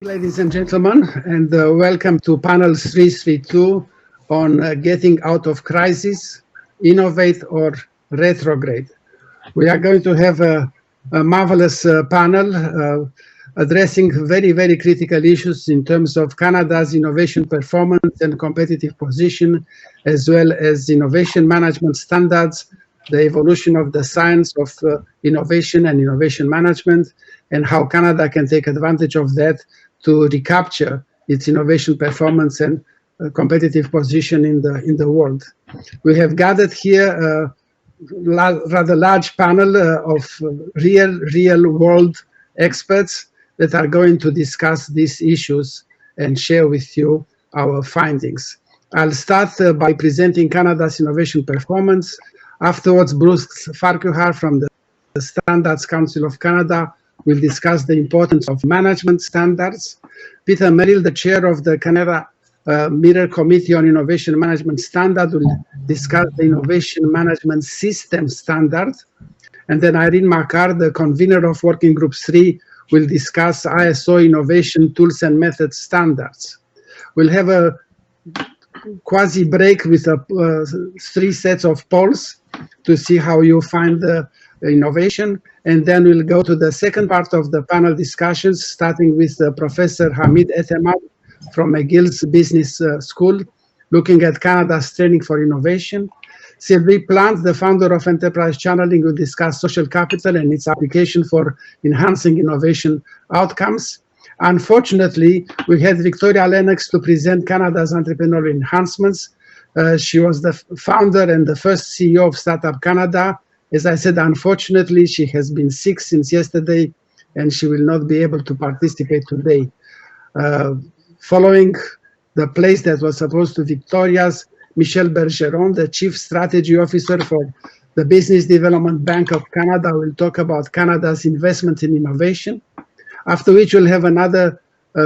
Ladies and gentlemen, and welcome to panel 332 on getting out of crisis, innovate or retrograde. We are going to have a marvelous panel addressing very critical issues in terms of Canada's innovation performance and competitive position, as well as innovation management standards, the evolution of the science of innovation and innovation management, and how Canada can take advantage of that to recapture its innovation performance and competitive position in the world. We have gathered here a rather large panel of real world experts that are going to discuss these issues and share with you our findings. I'll start by presenting Canada's innovation performance. Afterwards, Bruce Farquhar from the Standards Council of Canada will discuss the importance of management standards. Peter Merrill, the chair of the Canada Mirror Committee on Innovation Management Standard, will discuss the Innovation Management System Standard. And then Irene Makar, the convener of Working Group 3, will discuss ISO Innovation Tools and Methods Standards. We'll have a quasi break with three sets of polls to see how you find the innovation, and then we'll go to the second part of the panel discussions, starting with Professor Hamid Etemad from McGill's Business School, looking at Canada's training for innovation. Sylvie Plante, the founder of Enterprise Channeling, will discuss social capital and its application for enhancing innovation outcomes. Unfortunately, we had Victoria Lennox to present Canada's entrepreneurial enhancements. She was the founder and the first CEO of Startup Canada. As I said, unfortunately, she has been sick since yesterday, and she will not be able to participate today. Following the place that was supposed to Victoria's, Michel Bergeron, the Chief Strategy Officer for the Business Development Bank of Canada, will talk about Canada's investment in innovation. After which we'll have another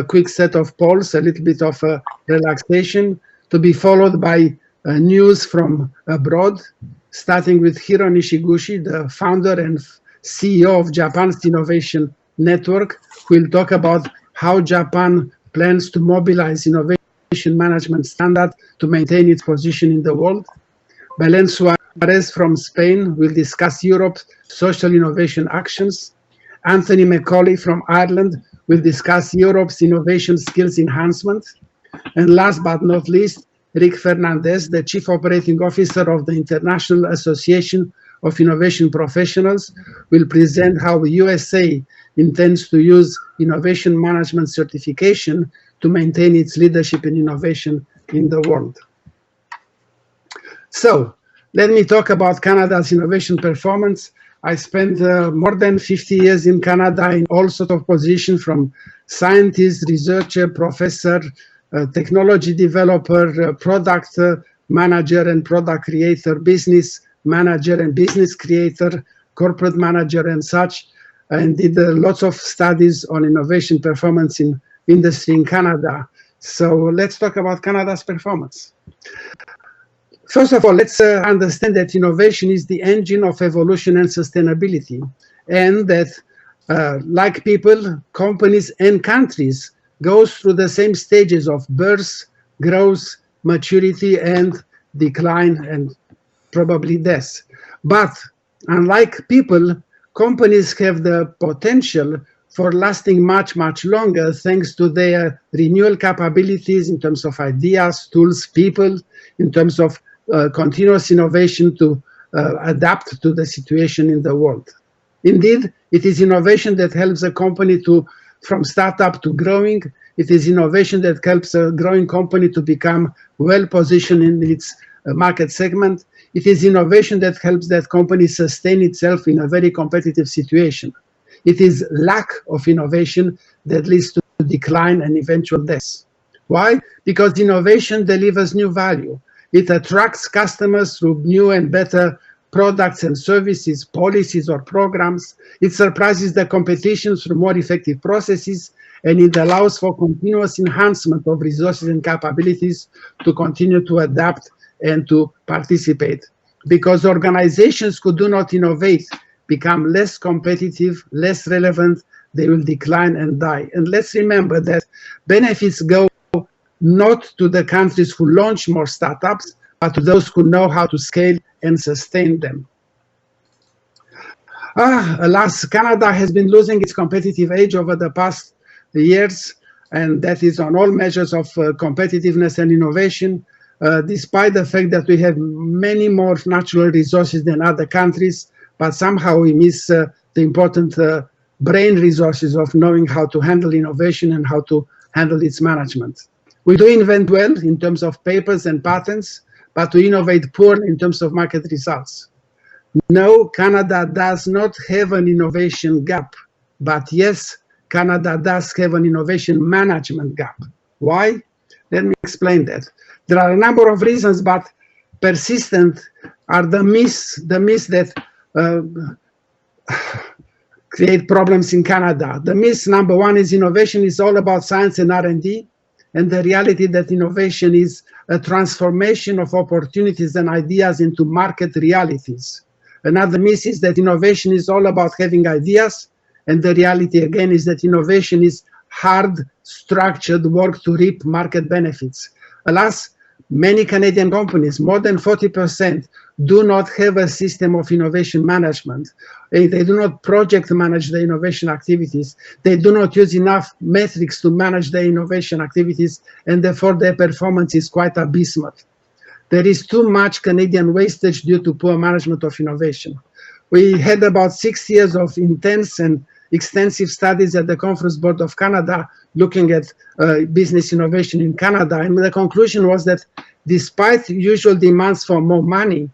quick set of polls, a little bit of relaxation, to be followed by news from abroad, starting with Hiro Nishiguchi, the founder and CEO of Japan's Innovation Network, who will talk about how Japan plans to mobilize innovation management standard to maintain its position in the world. Belen Suarez from Spain will discuss Europe's social innovation actions. Anthony Macaulay from Ireland will discuss Europe's innovation skills enhancement. And last but not least, Rick Fernandez, the Chief Operating Officer of the International Association of Innovation Professionals, will present how the USA intends to use innovation management certification to maintain its leadership in innovation in the world. So, let me talk about Canada's innovation performance. I spent more than 50 years in Canada in all sorts of positions, from scientist, researcher, professor, technology developer, product manager and product creator, business manager and business creator, corporate manager and such, and did lots of studies on innovation performance in industry in Canada. So let's talk about Canada's performance. First of all, let's understand that innovation is the engine of evolution and sustainability, and that like people, companies and countries goes through the same stages of birth, growth, maturity, and decline, and probably death. But unlike people, companies have the potential for lasting much longer thanks to their renewal capabilities in terms of ideas, tools, people, in terms of continuous innovation to adapt to the situation in the world. Indeed, it is innovation that helps a company to from startup to growing. It is innovation that helps a growing company to become well positioned in its market segment. It is innovation that helps that company sustain itself in a very competitive situation. It is lack of innovation that leads to decline and eventual death. Why? Because innovation delivers new value. It attracts customers through new and better products and services, policies or programs. It surprises the competition through more effective processes, and it allows for continuous enhancement of resources and capabilities to continue to adapt and to participate. Because organizations who do not innovate become less competitive, less relevant, they will decline and die. And let's remember that benefits go not to the countries who launch more startups, but to those who know how to scale and sustain them. Alas, Canada has been losing its competitive edge over the past years, and that is on all measures of competitiveness and innovation, despite the fact that we have many more natural resources than other countries, but somehow we miss the important brain resources of knowing how to handle innovation and how to handle its management. We do invent well in terms of papers and patents, but we innovate poorly in terms of market results. No, Canada does not have an innovation gap, but yes, Canada does have an innovation management gap. Why? Let me explain that. There are a number of reasons, but persistent are the myths that create problems in Canada. The myth number one is innovation is all about science and R&D, and the reality that innovation is a transformation of opportunities and ideas into market realities. Another myth is that innovation is all about having ideas, and the reality again is that innovation is hard, structured work to reap market benefits. Alas, many Canadian companies, more than 40%, do not have a system of innovation management. They do not project manage the innovation activities. They do not use enough metrics to manage the innovation activities, and therefore their performance is quite abysmal. There is too much Canadian wastage due to poor management of innovation. We had about 6 years of intense and extensive studies at the Conference Board of Canada looking at business innovation in Canada, and the conclusion was that despite usual demands for more money,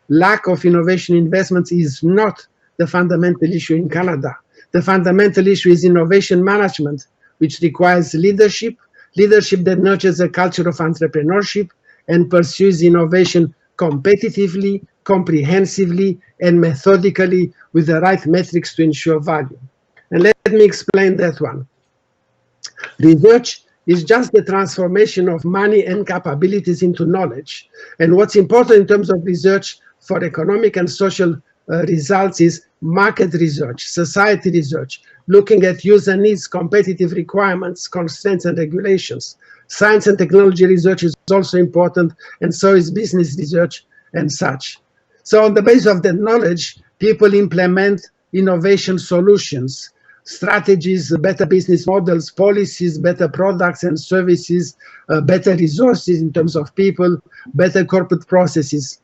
lack of innovation investments is not the fundamental issue in Canada. The fundamental issue is innovation management, which requires leadership that nurtures a culture of entrepreneurship and pursues innovation competitively, comprehensively, and methodically with the right metrics to ensure value. And let me explain that one. Research is just the transformation of money and capabilities into knowledge. And what's important in terms of research for economic and social results is market research, society research, looking at user needs, competitive requirements, constraints, and regulations. Science and technology research is also important, and so is business research and such. So on the basis of that knowledge, people implement innovation solutions, strategies, better business models, policies, better products and services, better resources in terms of people, better corporate processes.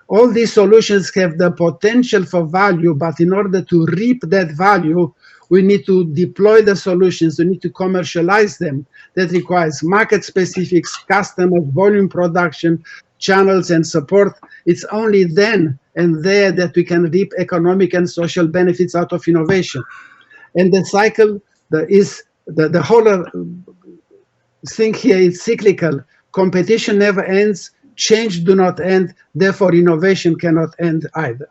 All these solutions have the potential for value, but in order to reap that value, we need to deploy the solutions, we need to commercialize them. That requires market specifics, customers, volume production, channels, and support. It's only then and there that we can reap economic and social benefits out of innovation. And the cycle is the whole thing here is cyclical. Competition never ends, change do not end, therefore innovation cannot end either.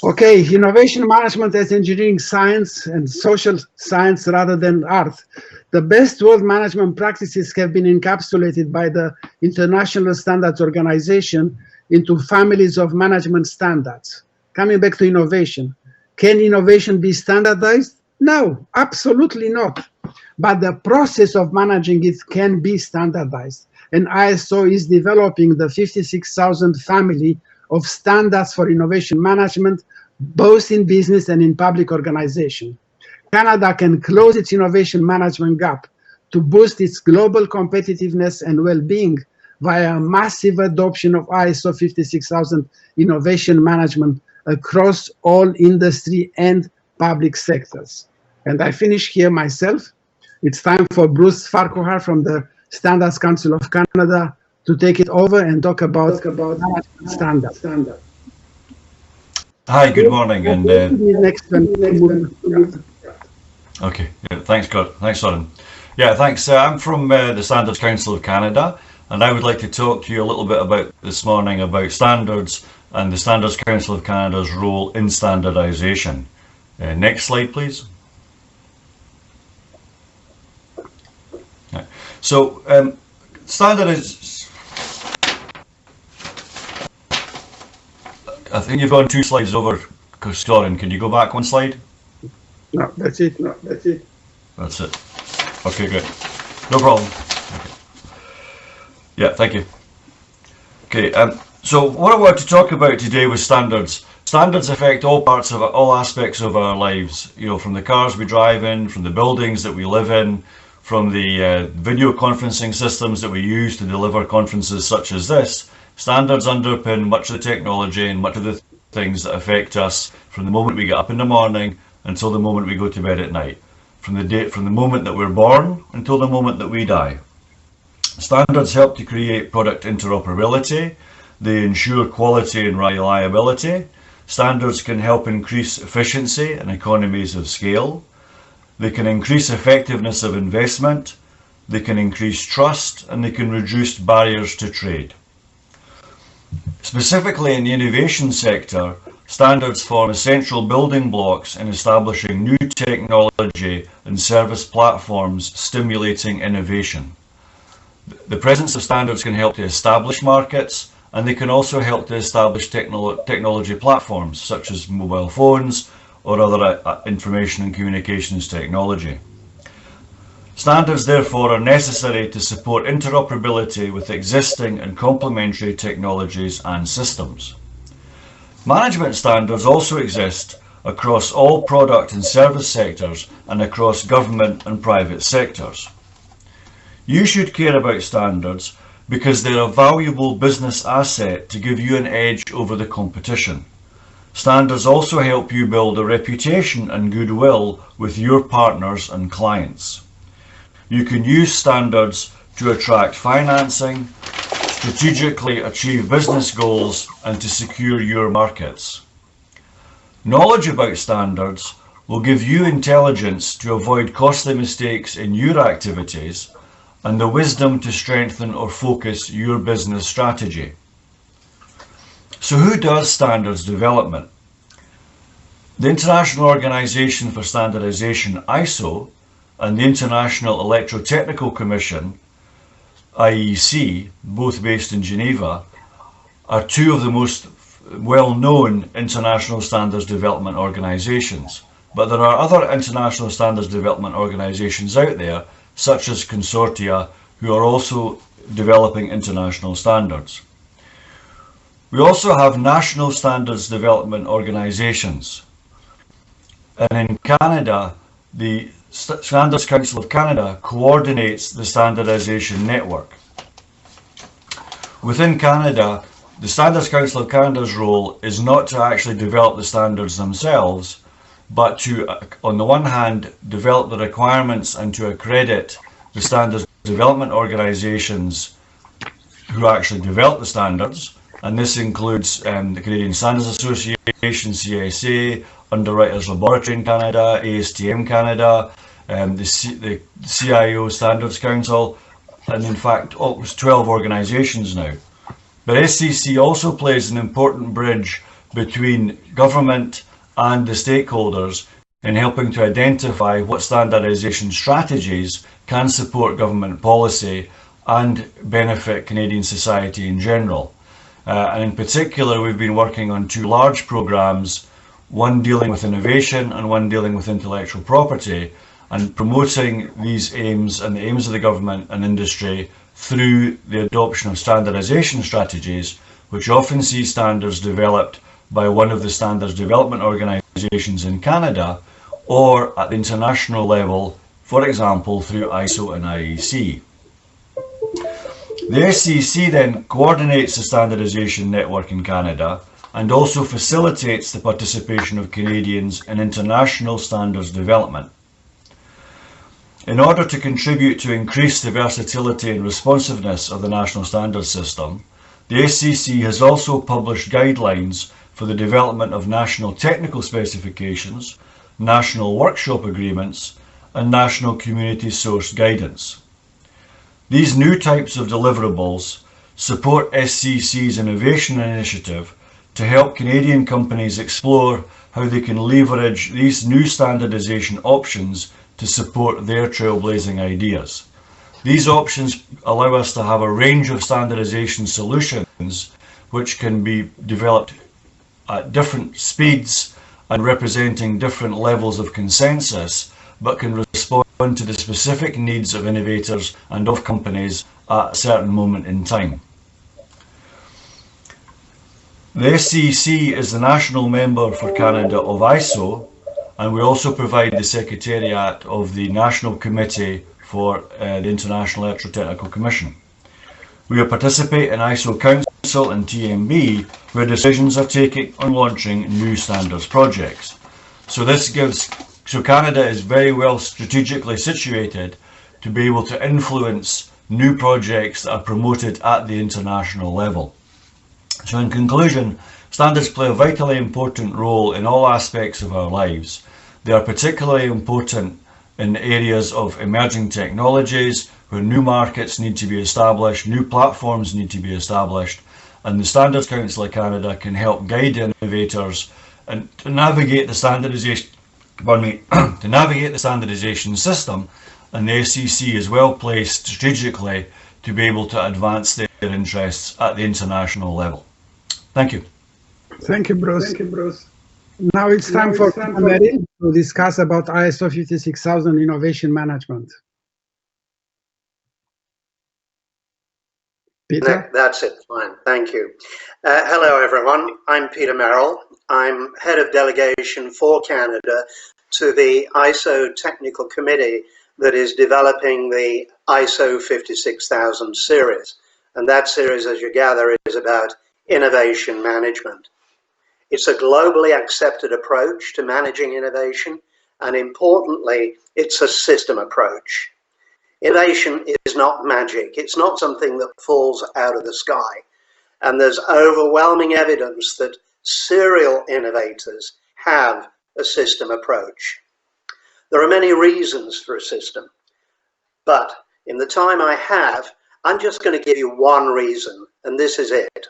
Okay, innovation management as engineering science and social science rather than art. The best world management practices have been encapsulated by the International Standards Organization into families of management standards. Coming back to innovation, can innovation be standardized? No, absolutely not. But the process of managing it can be standardized. And ISO is developing the 56,000 family of standards for innovation management, both in business and in public organization. Canada can close its innovation management gap to boost its global competitiveness and well-being via massive adoption of ISO 56,000 innovation management across all industry and public sectors. And I finish here myself. It's time for Bruce Farquhar from the Standards Council of Canada to take it over and talk about standards. Hi, good morning. And okay, yeah, thanks, Soren. Yeah, thanks. I'm from the Standards Council of Canada, and I would like to talk to you a little bit about this morning about standards and the Standards Council of Canada's role in standardization. Next slide, please. So, I think you've gone 2 slides over Soren, can you go back one slide? No, that's it. No, that's it. That's it. Okay, great. No problem. Okay. Yeah, thank you. Okay, so what I want to talk about today was standards. Standards affect all aspects of our lives. You know, from the cars we drive in, from the buildings that we live in, from the video conferencing systems that we use to deliver conferences such as this. Standards underpin much of the technology and much of the things that affect us from the moment we get up in the morning until the moment we go to bed at night. From the moment that we're born until the moment that we die. Standards help to create product interoperability. They ensure quality and reliability. Standards can help increase efficiency and economies of scale. They can increase effectiveness of investment. They can increase trust, and they can reduce barriers to trade. Specifically in the innovation sector, standards form essential building blocks in establishing new technology and service platforms stimulating innovation. The presence of standards can help to establish markets, and they can also help to establish technology platforms such as mobile phones or other information and communications technology. Standards therefore are necessary to support interoperability with existing and complementary technologies and systems. Management standards also exist across all product and service sectors and across government and private sectors. You should care about standards because they're a valuable business asset to give you an edge over the competition. Standards also help you build a reputation and goodwill with your partners and clients. You can use standards to attract financing, strategically achieve business goals, and to secure your markets. Knowledge about standards will give you intelligence to avoid costly mistakes in your activities and the wisdom to strengthen or focus your business strategy. So who does standards development? The International Organization for Standardization, ISO, and the International Electrotechnical Commission, IEC, both based in Geneva, are two of the most well-known international standards development organizations. But there are other international standards development organizations out there, such as consortia, who are also developing international standards. We also have national standards development organizations. And in Canada, the Standards Council of Canada coordinates the standardization network. Within Canada, the Standards Council of Canada's role is not to actually develop the standards themselves, but to, on the one hand, develop the requirements and to accredit the standards development organizations who actually develop the standards. And this includes the Canadian Standards Association, CSA, Underwriters Laboratory in Canada, ASTM Canada, the CIO Standards Council, and in fact, it was 12 organizations now. But SCC also plays an important bridge between government and the stakeholders in helping to identify what standardization strategies can support government policy and benefit Canadian society in general. And in particular, we've been working on two large programs, one dealing with innovation and one dealing with intellectual property, and promoting these aims and the aims of the government and industry through the adoption of standardization strategies, which often see standards developed by one of the standards development organizations in Canada or at the international level, for example, through ISO and IEC. The SCC then coordinates the standardization network in Canada and also facilitates the participation of Canadians in international standards development. In order to contribute to increase the versatility and responsiveness of the national standards system, the SCC has also published guidelines for the development of national technical specifications, national workshop agreements, and national community source guidance. These new types of deliverables support SCC's innovation initiative to help Canadian companies explore how they can leverage these new standardization options to support their trailblazing ideas. These options allow us to have a range of standardization solutions which can be developed at different speeds and representing different levels of consensus, but can respond to the specific needs of innovators and of companies at a certain moment in time. The SCC is the national member for Canada of ISO, and we also provide the Secretariat of the National Committee for the International Electrotechnical Commission. We participate in ISO Council and TMB, where decisions are taken on launching new standards projects. So Canada is very well strategically situated to be able to influence new projects that are promoted at the international level. So in conclusion, standards play a vitally important role in all aspects of our lives. They are particularly important in areas of emerging technologies, where new markets need to be established, new platforms need to be established, and the Standards Council of Canada can help guide innovators and to navigate the standardization, to navigate the standardization system, and the SCC is well placed strategically to be able to advance their interests at the international level. Thank you. Thank you, Bruce. Now it's time for Mary to discuss about ISO 56000 innovation management. Peter? That's it, fine, thank you. Hello everyone, I'm Peter Merrill. I'm head of delegation for Canada to the ISO technical committee that is developing the ISO 56000 series. And that series, as you gather, is about innovation management. It's a globally accepted approach to managing innovation, and importantly, it's a system approach. Innovation is not magic. It's not something that falls out of the sky. And there's overwhelming evidence that serial innovators have a system approach. There are many reasons for a system, but in the time I have, I'm just going to give you one reason, and this is it.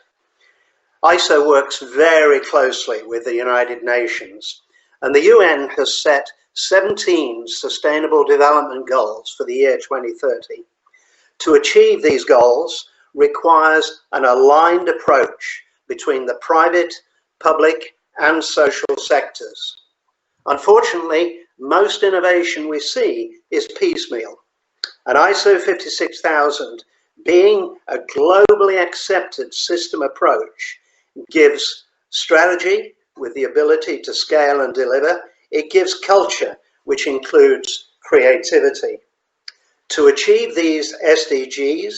ISO works very closely with the United Nations, and the UN has set 17 Sustainable Development Goals for the year 2030. To achieve these goals requires an aligned approach between the private, public, and social sectors. Unfortunately, most innovation we see is piecemeal, and ISO 56000, being a globally accepted system approach, gives strategy with the ability to scale and deliver. It gives culture, which includes creativity. To achieve these SDGs,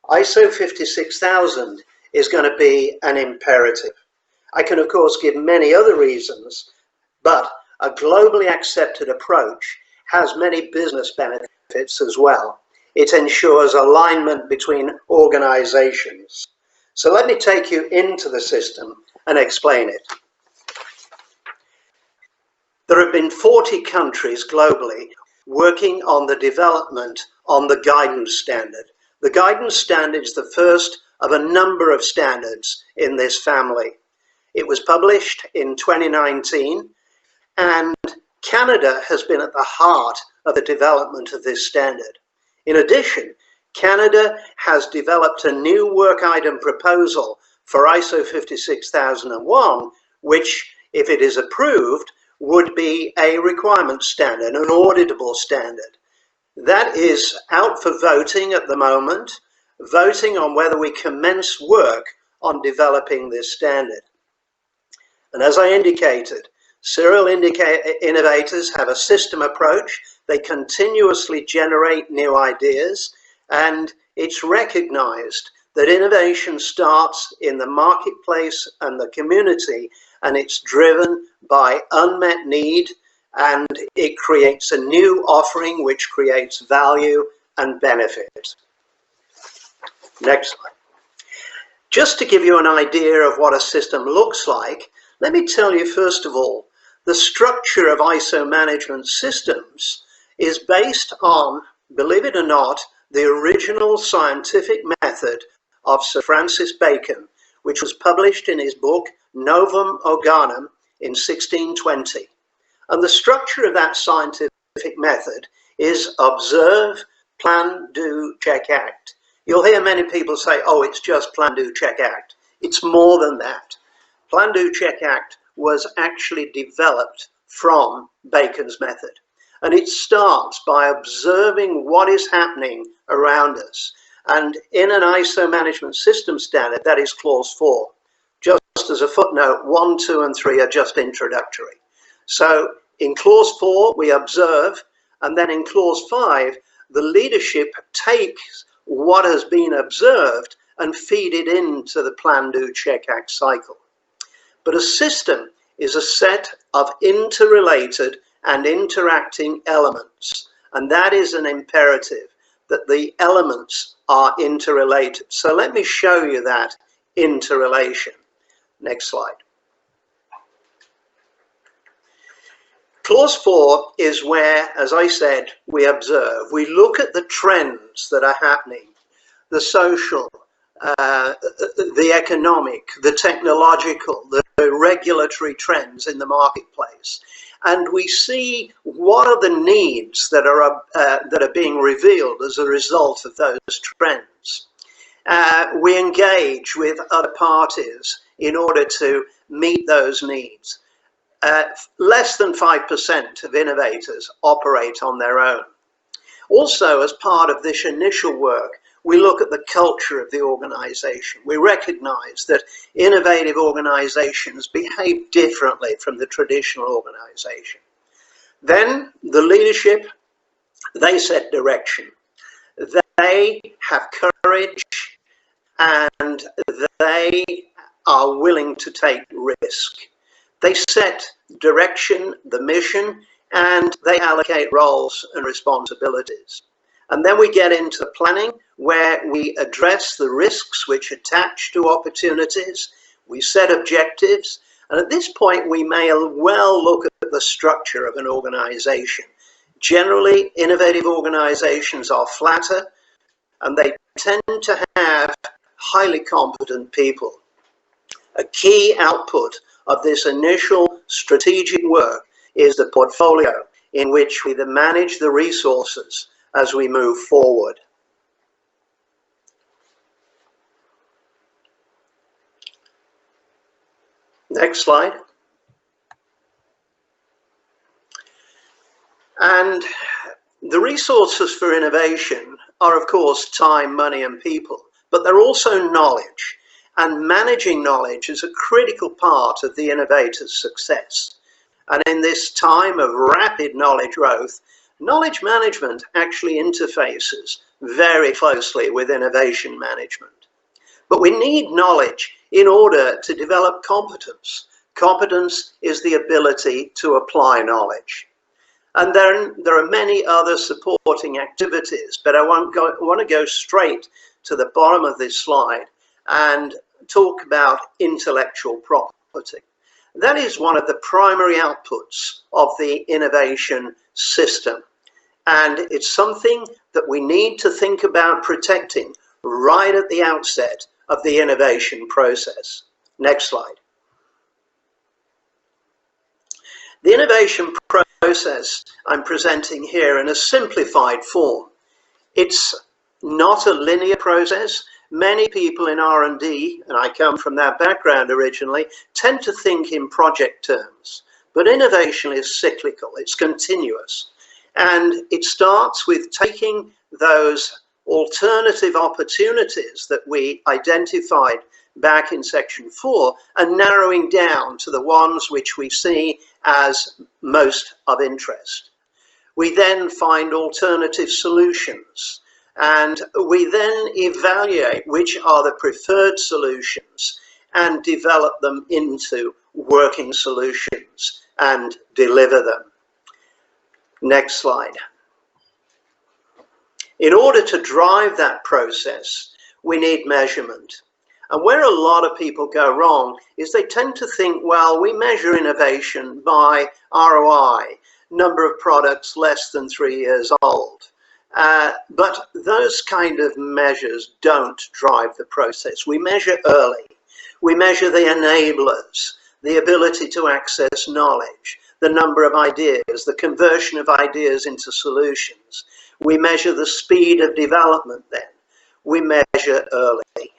ISO 56000 is going to be an imperative. I can, of course, give many other reasons, but a globally accepted approach has many business benefits as well. It ensures alignment between organizations. So let me take you into the system and explain it. There have been 40 countries globally working on the development on the guidance standard. The guidance standard is the first of a number of standards in this family. It was published in 2019, and Canada has been at the heart of the development of this standard. In addition, Canada has developed a new work item proposal for ISO 56001, which, if it is approved, would be a requirement standard, an auditable standard. That is out for voting at the moment, voting on whether we commence work on developing this standard. And as I indicated, serial innovators have a system approach. They continuously generate new ideas, and it's recognized that innovation starts in the marketplace and the community, and it's driven by unmet need, and it creates a new offering which creates value and benefit. Next slide. Just to give you an idea of what a system looks like, let me tell you first of all, the structure of ISO management systems is based on, believe it or not, the original scientific method of Sir Francis Bacon, which was published in his book Novum Organum in 1620. And the structure of that scientific method is observe, plan, do, check, act. You'll hear many people say, oh, it's just plan, do, check, act. It's more than that. Plan, do, check, act was actually developed from Bacon's method. And it starts by observing what is happening around us. And in an ISO management system standard, that is clause 4. Just as a footnote, 1, 2, and 3 are just introductory. So in clause 4, we observe, and then in clause 5, the leadership takes what has been observed and feed it into the plan, do, check, act cycle. But a system is a set of interrelated and interacting elements, and that is an imperative, that the elements are interrelated. So let me show you that interrelation. Next slide. Clause 4 is where, as I said, we observe. We look at the trends that are happening, the social, the economic, the technological, the regulatory trends in the marketplace. And we see what are the needs that are being revealed as a result of those trends. We engage with other parties in order to meet those needs. Less than 5% of innovators operate on their own. Also, as part of this initial work, we look at the culture of the organization. We recognize that innovative organizations behave differently from the traditional organization. Then the leadership, they set direction. They have courage and they are willing to take risk. They set direction, the mission, and they allocate roles and responsibilities. And then we get into planning, where we address the risks which attach to opportunities. We set objectives. And at this point, we may well look at the structure of an organization. Generally, innovative organizations are flatter, and they tend to have highly competent people. A key output of this initial strategic work is the portfolio, in which we then manage the resources as we move forward. Next slide. And the resources for innovation are, of course, time, money, and people, but they're also knowledge. And managing knowledge is a critical part of the innovator's success. And in this time of rapid knowledge growth, knowledge management actually interfaces very closely with innovation management. But we need knowledge in order to develop competence. Competence is the ability to apply knowledge. And then there are many other supporting activities, but I want to go straight to the bottom of this slide and talk about intellectual property. That is one of the primary outputs of the innovation system. And it's something that we need to think about protecting right at the outset of the innovation process. Next slide. The innovation process I'm presenting here in a simplified form. It's not a linear process. Many people in R&D, and I come from that background originally, tend to think in project terms. But innovation is cyclical, it's continuous. And it starts with taking those alternative opportunities that we identified back in section 4 and narrowing down to the ones which we see as most of interest. We then find alternative solutions, and we then evaluate which are the preferred solutions and develop them into working solutions and deliver them. Next slide. In order to drive that process, we need measurement. And where a lot of people go wrong is they tend to think, well, we measure innovation by ROI, number of products less than 3 years old. But those kind of measures don't drive the process. We measure early. We measure the enablers, the ability to access knowledge, the number of ideas, the conversion of ideas into solutions. We measure the speed of development then. We measure early.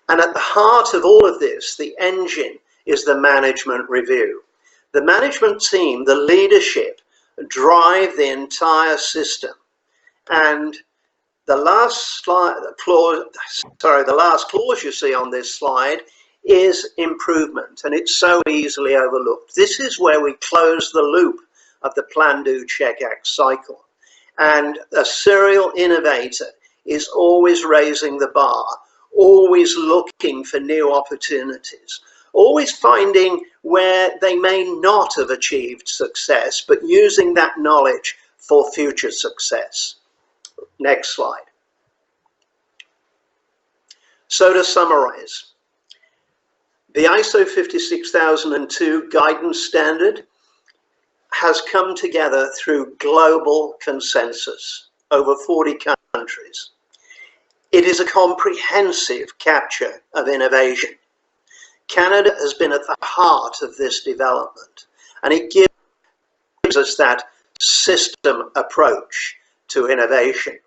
And at the heart of all of this, the engine is the management review. The management team, the leadership, drive the entire system. And the last clause you see on this slide is improvement, and it's so easily overlooked. This is where we close the loop of the plan, do, check, act cycle. And a serial innovator is always raising the bar, always looking for new opportunities, always finding where they may not have achieved success, but using that knowledge for future success. Next slide. So to summarize, the ISO 56002 guidance standard has come together through global consensus over 40 countries. It is a comprehensive capture of innovation. Canada has been at the heart of this development, and it gives us that system approach to innovation.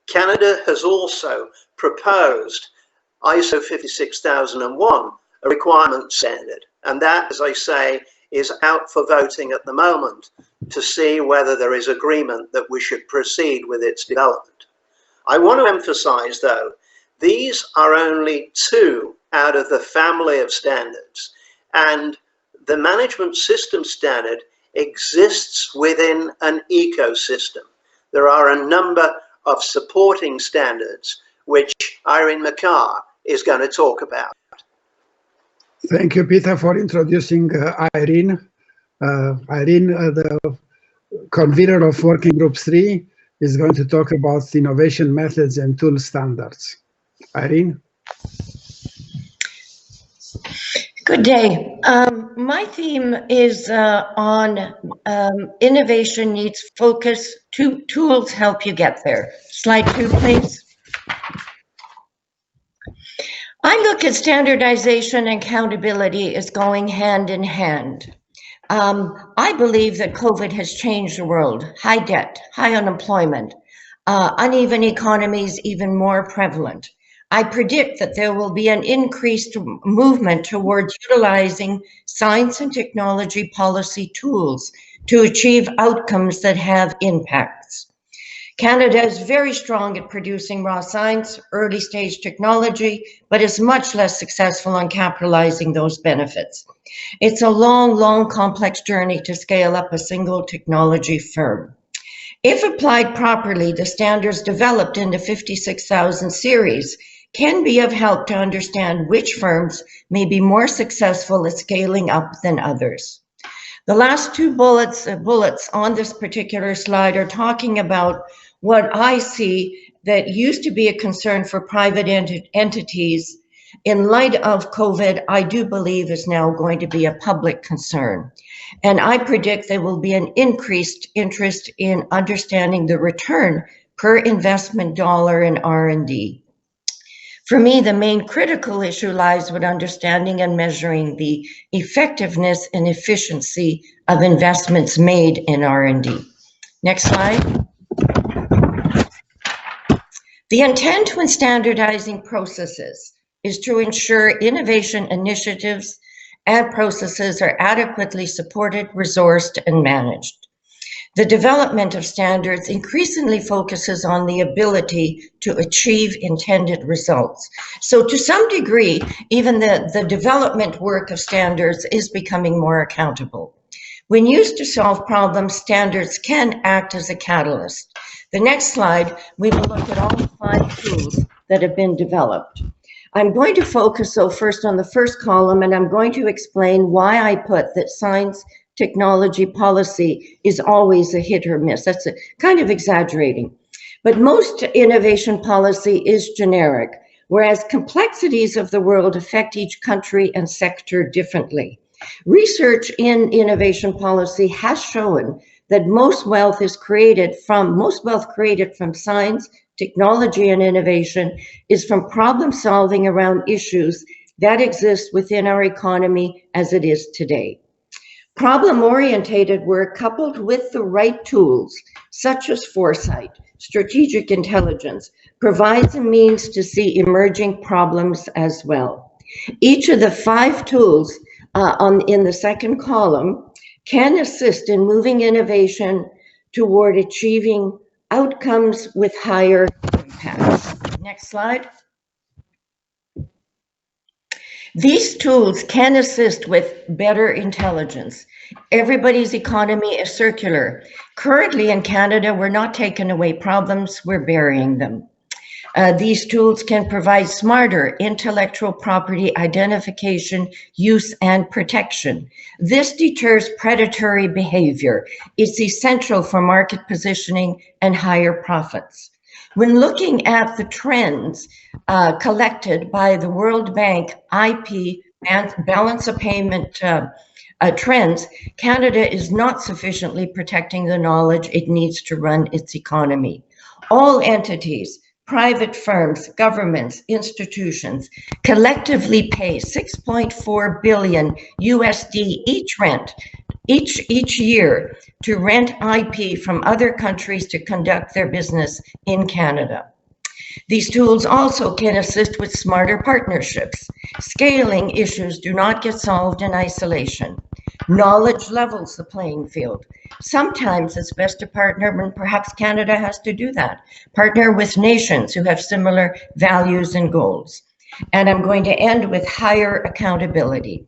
Canada has also proposed ISO 56001, a requirement standard, and that, as I say, is out for voting at the moment to see whether there is agreement that we should proceed with its development. I want to emphasize, though, these are only two out of the family of standards, and the management system standard exists within an ecosystem. There are a number of supporting standards which Irene McCarr is going to talk about. Thank you, Peter, for introducing Irene. Irene, the convener of Working Group 3, is going to talk about innovation methods and tool standards. Irene? Good day. My theme is on innovation needs focus. Tools help you get there. Slide 2, please. I look at standardization and accountability as going hand in hand. I believe that COVID has changed the world. High debt, high unemployment, uneven economies even more prevalent. I predict that there will be an increased movement towards utilizing science and technology policy tools to achieve outcomes that have impacts. Canada is very strong at producing raw science, early stage technology, but is much less successful on capitalizing those benefits. It's a long, complex journey to scale up a single technology firm. If applied properly, the standards developed in the 56,000 series can be of help to understand which firms may be more successful at scaling up than others. The last two bullets on this particular slide are talking about what I see that used to be a concern for private entities. In light of COVID, I do believe is now going to be a public concern. And I predict there will be an increased interest in understanding the return per investment dollar in R&D. For me, the main critical issue lies with understanding and measuring the effectiveness and efficiency of investments made in R&D. Next slide. The intent when standardizing processes is to ensure innovation initiatives and processes are adequately supported, resourced, and managed. The development of standards increasingly focuses on the ability to achieve intended results. So to some degree, even the development work of standards is becoming more accountable. When used to solve problems, standards can act as a catalyst. The next slide, we will look at all the 5 tools that have been developed. I'm going to focus, so first on the first column, and I'm going to explain why I put that science technology policy is always a hit or miss. That's kind of exaggerating. But most innovation policy is generic, whereas complexities of the world affect each country and sector differently. Research in innovation policy has shown that most wealth created from science, technology, and innovation is from problem solving around issues that exist within our economy as it is today. Problem-oriented work coupled with the right tools, such as foresight, strategic intelligence, provides a means to see emerging problems as well. Each of the 5 tools in the second column, can assist in moving innovation toward achieving outcomes with higher impacts. Next slide. These tools can assist with better intelligence. Everybody's economy is circular. Currently in Canada, we're not taking away problems, we're burying them. These tools can provide smarter intellectual property identification, use, and protection. This deters predatory behavior. It's essential for market positioning and higher profits. When looking at the trends collected by the World Bank IP and balance of payment trends, Canada is not sufficiently protecting the knowledge it needs to run its economy. All entities, private firms, governments, institutions collectively pay $6.4 billion USD each year to rent IP from other countries to conduct their business in Canada. These tools also can assist with smarter partnerships. Scaling issues do not get solved in isolation. Knowledge levels the playing field. Sometimes it's best to partner, and perhaps Canada has to do that. Partner with nations who have similar values and goals. And I'm going to end with higher accountability.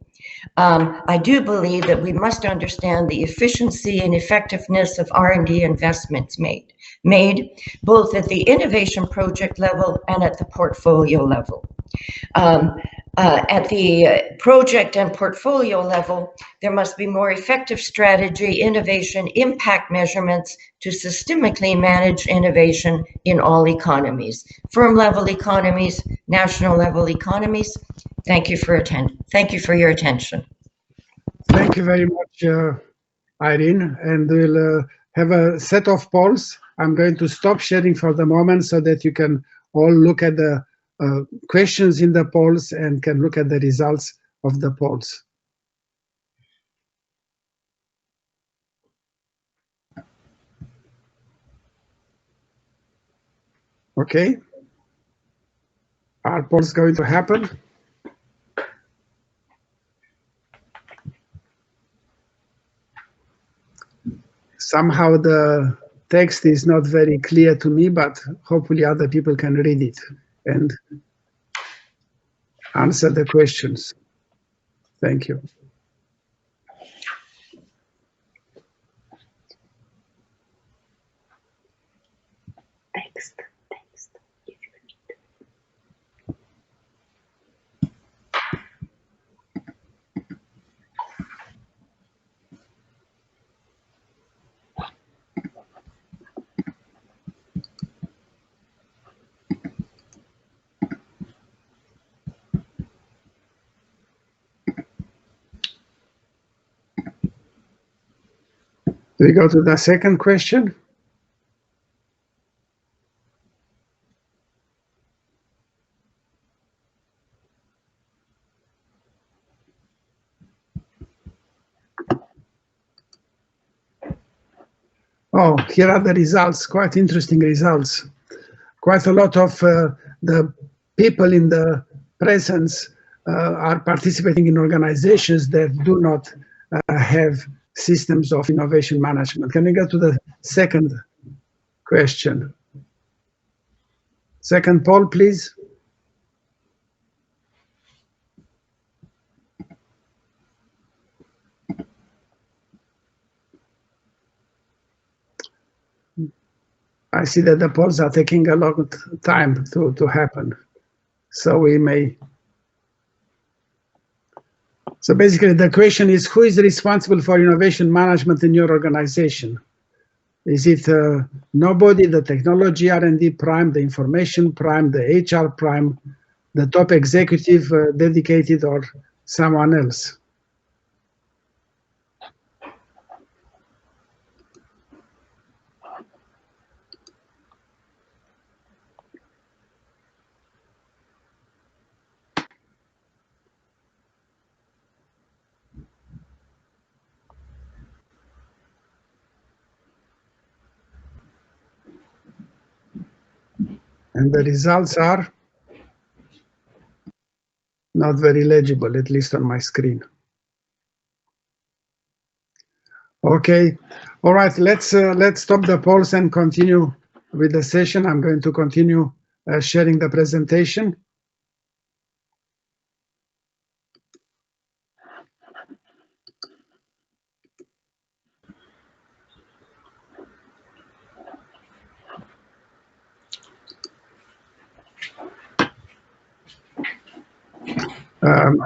I do believe that we must understand the efficiency and effectiveness of R&D investments made both at the innovation project level and at the portfolio level. At the project and portfolio level, there must be more effective strategy, innovation, impact measurements to systemically manage innovation in all economies, firm level economies, national level economies. Thank you for your attention. Thank you very much, Irene. And we'll have a set of polls. I'm going to stop sharing for the moment so that you can all look at the questions in the polls and can look at the results of the polls. Okay. Are polls going to happen? Somehow the text is not very clear to me, but hopefully other people can read it and answer the questions. Thank you. Text. Do we go to the second question? Oh, here are the results, quite interesting results. Quite a lot of the people in the presence are participating in organizations that do not have systems of innovation management. Can we go to the second question? Second poll, please. I see that the polls are taking a long time to happen. So we may. So basically the question is, who is responsible for innovation management in your organization? Is it nobody, the technology R&D prime, the information prime, the HR prime, the top executive dedicated, or someone else? And the results are not very legible, at least on my screen. Okay. All right. Let's stop the polls and continue with the session. I'm going to continue sharing the presentation.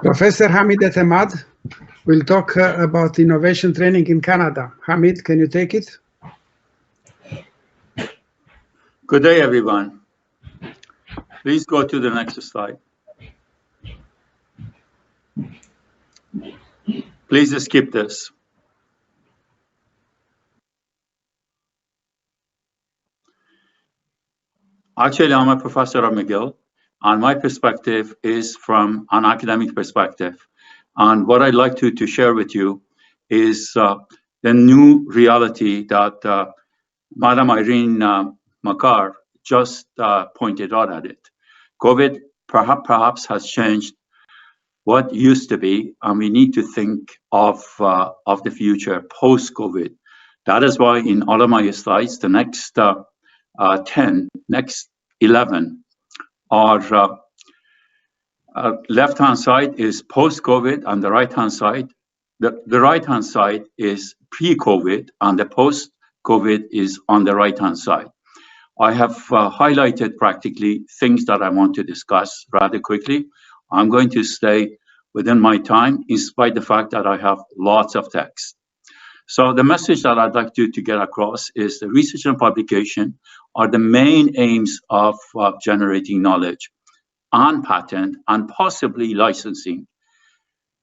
Professor Hamid Etemad will talk about innovation training in Canada. Hamid, can you take it? Good day, everyone. Please go to the next slide. Please skip this. Actually, I'm a professor at McGill, and my perspective is from an academic perspective. And what I'd like to share with you is the new reality that Madam Irene Makar just pointed out at it. COVID perhaps has changed what used to be, and we need to think of the future post-COVID. That is why in all of my slides, the next 11 are left-hand side is post-COVID, and the right-hand side, the right-hand side is pre-COVID, and the post-COVID is on the right-hand side. I have highlighted practically things that I want to discuss rather quickly. I'm going to stay within my time, in spite of the fact that I have lots of text. So the message that I'd like to get across is the research and publication are the main aims of generating knowledge and patent and possibly licensing,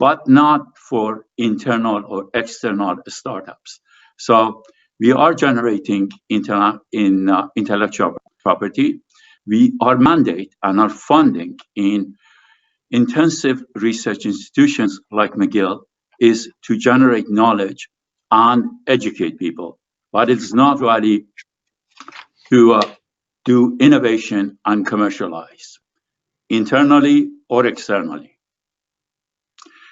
but not for internal or external startups. So we are generating intellectual property. We are mandate and are funding in intensive research institutions like McGill is to generate knowledge and educate people, but it's not really to do innovation and commercialize internally or externally.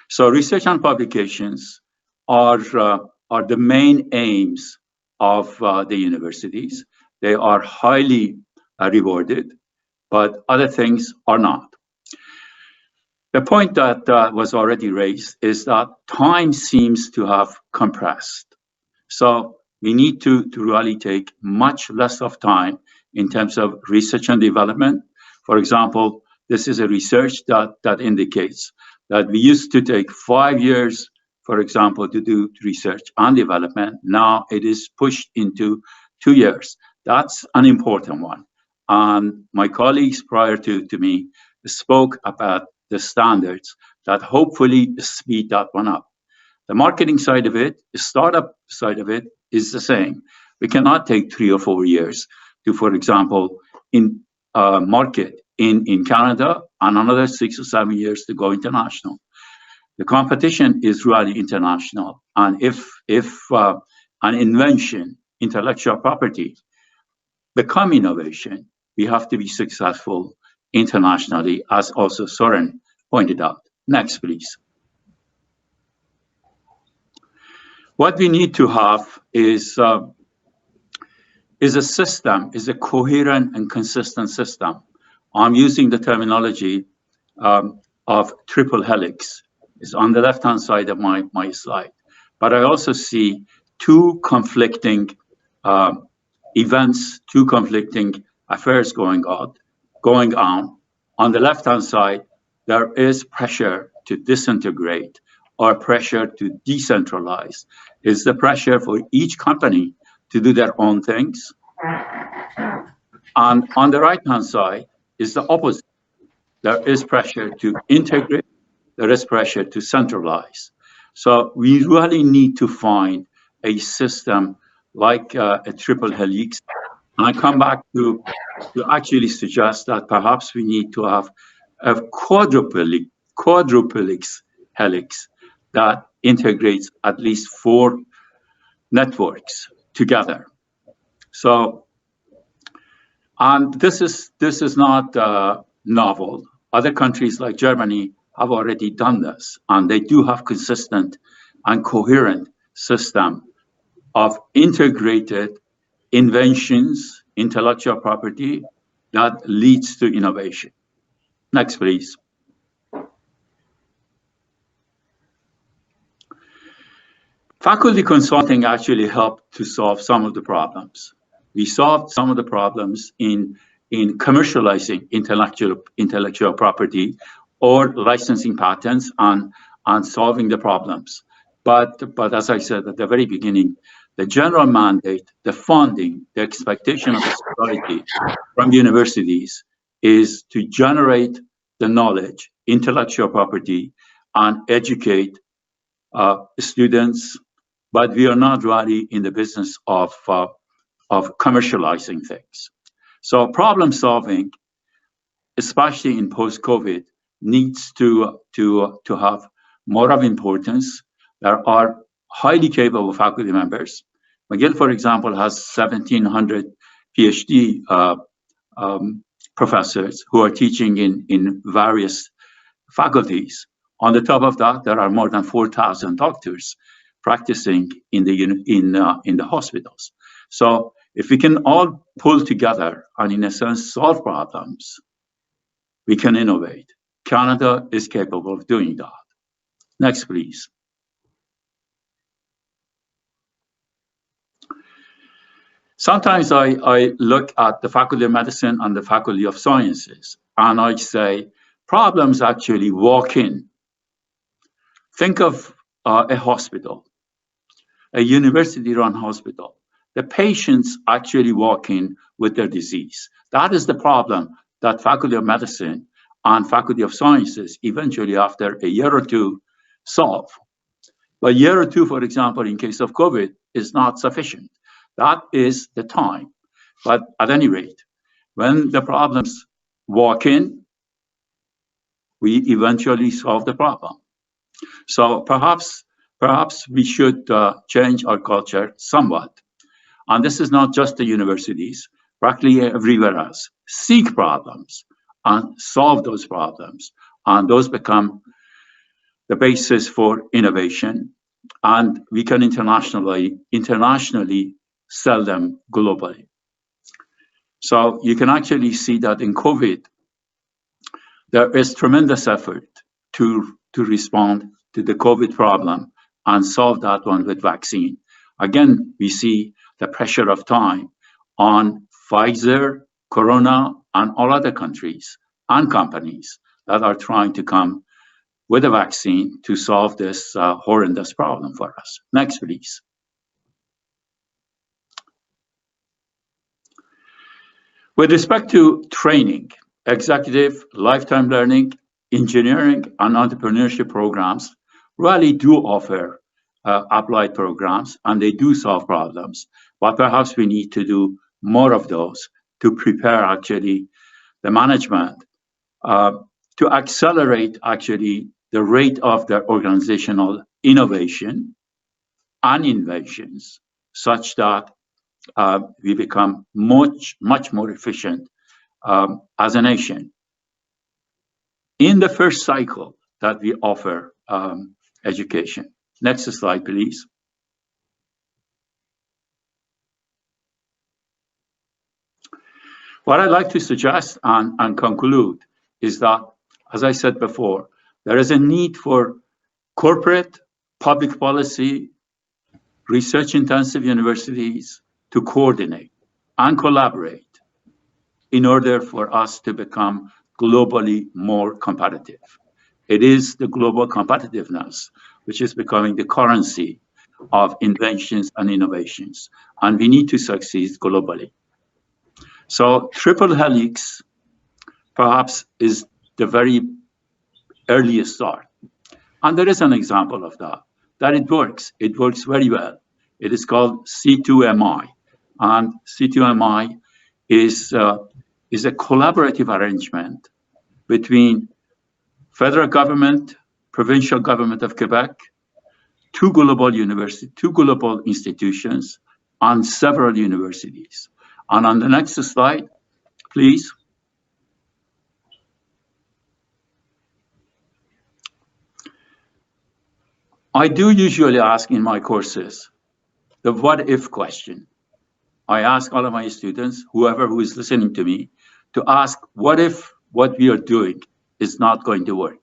So research and publications are the main aims of the universities. They are highly rewarded, but other things are not. The point that was already raised is that time seems to have compressed. So we need to really take much less of time in terms of research and development. For example, this is a research that indicates that we used to take 5 years, for example, to do research and development. Now it is pushed into 2 years. That's an important one. And my colleagues prior to me spoke about the standards that hopefully speed that one up. The marketing side of it, the startup side of it is the same. We cannot take 3 or 4 years to, for example, market in Canada and another 6 or 7 years to go international. The competition is really international. And if an invention, intellectual property, become innovation, we have to be successful internationally, as also Soren pointed out. Next, please. What we need to have is a system, is a coherent and consistent system. I'm using the terminology of triple helix. It's on the left-hand side of my slide. But I also see two conflicting events, two conflicting affairs going on. On the left-hand side, there is pressure to disintegrate or pressure to decentralize. It's the pressure for each company to do their own things. And on the right-hand side is the opposite. There is pressure to integrate. There is pressure to centralize. So we really need to find a system like a triple helix. And I come back to actually suggest that perhaps we need to have a quadruple helix that integrates at least 4 networks together. So, and this is not novel. Other countries like Germany have already done this, and they do have consistent and coherent system of integrated inventions, intellectual property that leads to innovation. Next, please. Faculty consulting actually helped to solve some of the problems. We solved some of the problems in commercializing intellectual property or licensing patents and solving the problems. But as I said at the very beginning, the general mandate, the funding, the expectation of the society from universities is to generate the knowledge, intellectual property, and educate students, but we are not really in the business of commercializing things. So problem solving, especially in post-COVID, needs to have more of importance. There are highly capable faculty members. McGill, for example, has 1,700 PhD professors who are teaching in various faculties. On the top of that, there are more than 4,000 doctors practicing in the hospitals. So if we can all pull together and in a sense solve problems, we can innovate. Canada is capable of doing that. Next, please. Sometimes I look at the Faculty of Medicine and the Faculty of Sciences, and I say, problems actually walk in. Think of a hospital, a university-run hospital. The patients actually walk in with their disease. That is the problem that Faculty of Medicine and Faculty of Sciences eventually, after a year or two, solve. But a year or two, for example, in case of COVID, is not sufficient. That is the time. But at any rate, when the problems walk in, we eventually solve the problem. So perhaps we should change our culture somewhat. And this is not just the universities, practically everywhere else. Seek problems and solve those problems. And those become the basis for innovation. And we can internationally sell them globally. So you can actually see that in COVID, there is tremendous effort to respond to the COVID problem and solve that one with vaccine. Again, we see the pressure of time on Pfizer, Corona, and all other countries and companies that are trying to come with a vaccine to solve this horrendous problem for us. Next, please. With respect to training, executive, lifetime learning, engineering, and entrepreneurship programs really do offer applied programs, and they do solve problems. But perhaps we need to do more of those to prepare actually the management to accelerate actually the rate of their organizational innovation and inventions, such that we become much more efficient as a nation. In the first cycle that we offer education. Next slide, please. What I'd like to suggest and conclude is that, as I said before, there is a need for corporate, public policy, research-intensive universities to coordinate and collaborate in order for us to become globally more competitive. It is the global competitiveness which is becoming the currency of inventions and innovations, and we need to succeed globally. So triple helix perhaps is the very earliest start. And there is an example of that it works. It works very well. It is called C2MI. And C2MI is a collaborative arrangement between federal government, provincial government of Quebec, two global universities, two global institutions, and several universities. And on the next slide, please. I do usually ask in my courses, the what if question. I ask all of my students, whoever who is listening to me, to ask, what if what we are doing is not going to work?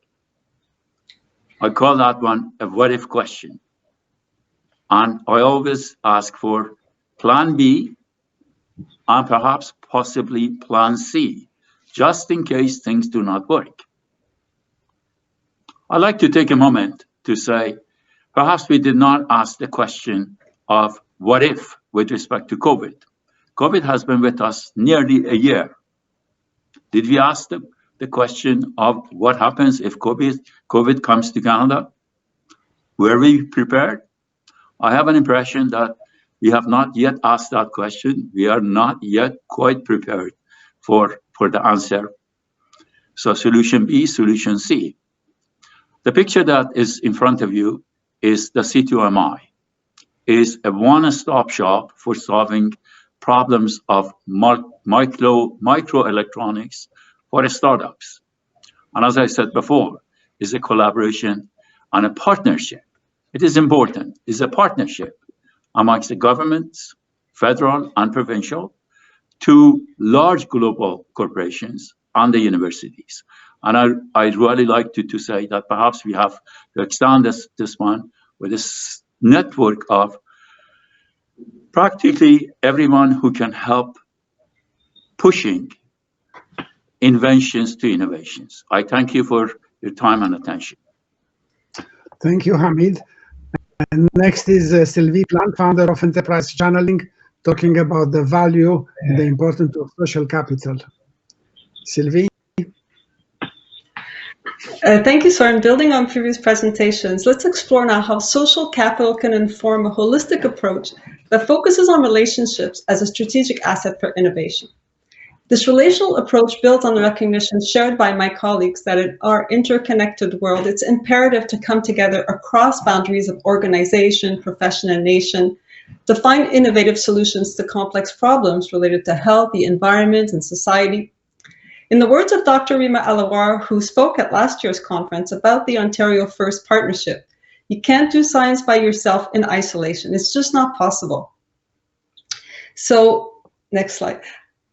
I call that one a what if question. And I always ask for plan B and perhaps possibly plan C, just in case things do not work. I'd like to take a moment to say, perhaps we did not ask the question of what if with respect to COVID. COVID has been with us nearly a year. Did we ask the question of what happens if COVID comes to Canada? Were we prepared? I have an impression that we have not yet asked that question. We are not yet quite prepared for the answer. So solution B, solution C. The picture that is in front of you is the C2MI, is a one-stop shop for solving problems of microelectronics for startups. And as I said before, is a collaboration and a partnership. It is important, it's a partnership amongst the governments, federal and provincial, to large global corporations and the universities. And I'd really like to say that perhaps we have to extend this one with this network of practically everyone who can help pushing inventions to innovations. I thank you for your time and attention. Thank you, Hamid. And next is Sylvie Plant, founder of Enterprise Channeling, talking about the value and the importance of social capital. Sylvie? Thank you, Soren. Building on previous presentations, let's explore now how social capital can inform a holistic approach that focuses on relationships as a strategic asset for innovation. This relational approach builds on the recognition shared by my colleagues that in our interconnected world, it's imperative to come together across boundaries of organization, profession, and nation to find innovative solutions to complex problems related to health, the environment, and society. In the words of Dr. Rima Alawar, who spoke at last year's conference about the Ontario First Partnership, you can't do science by yourself in isolation. It's just not possible. So, next slide.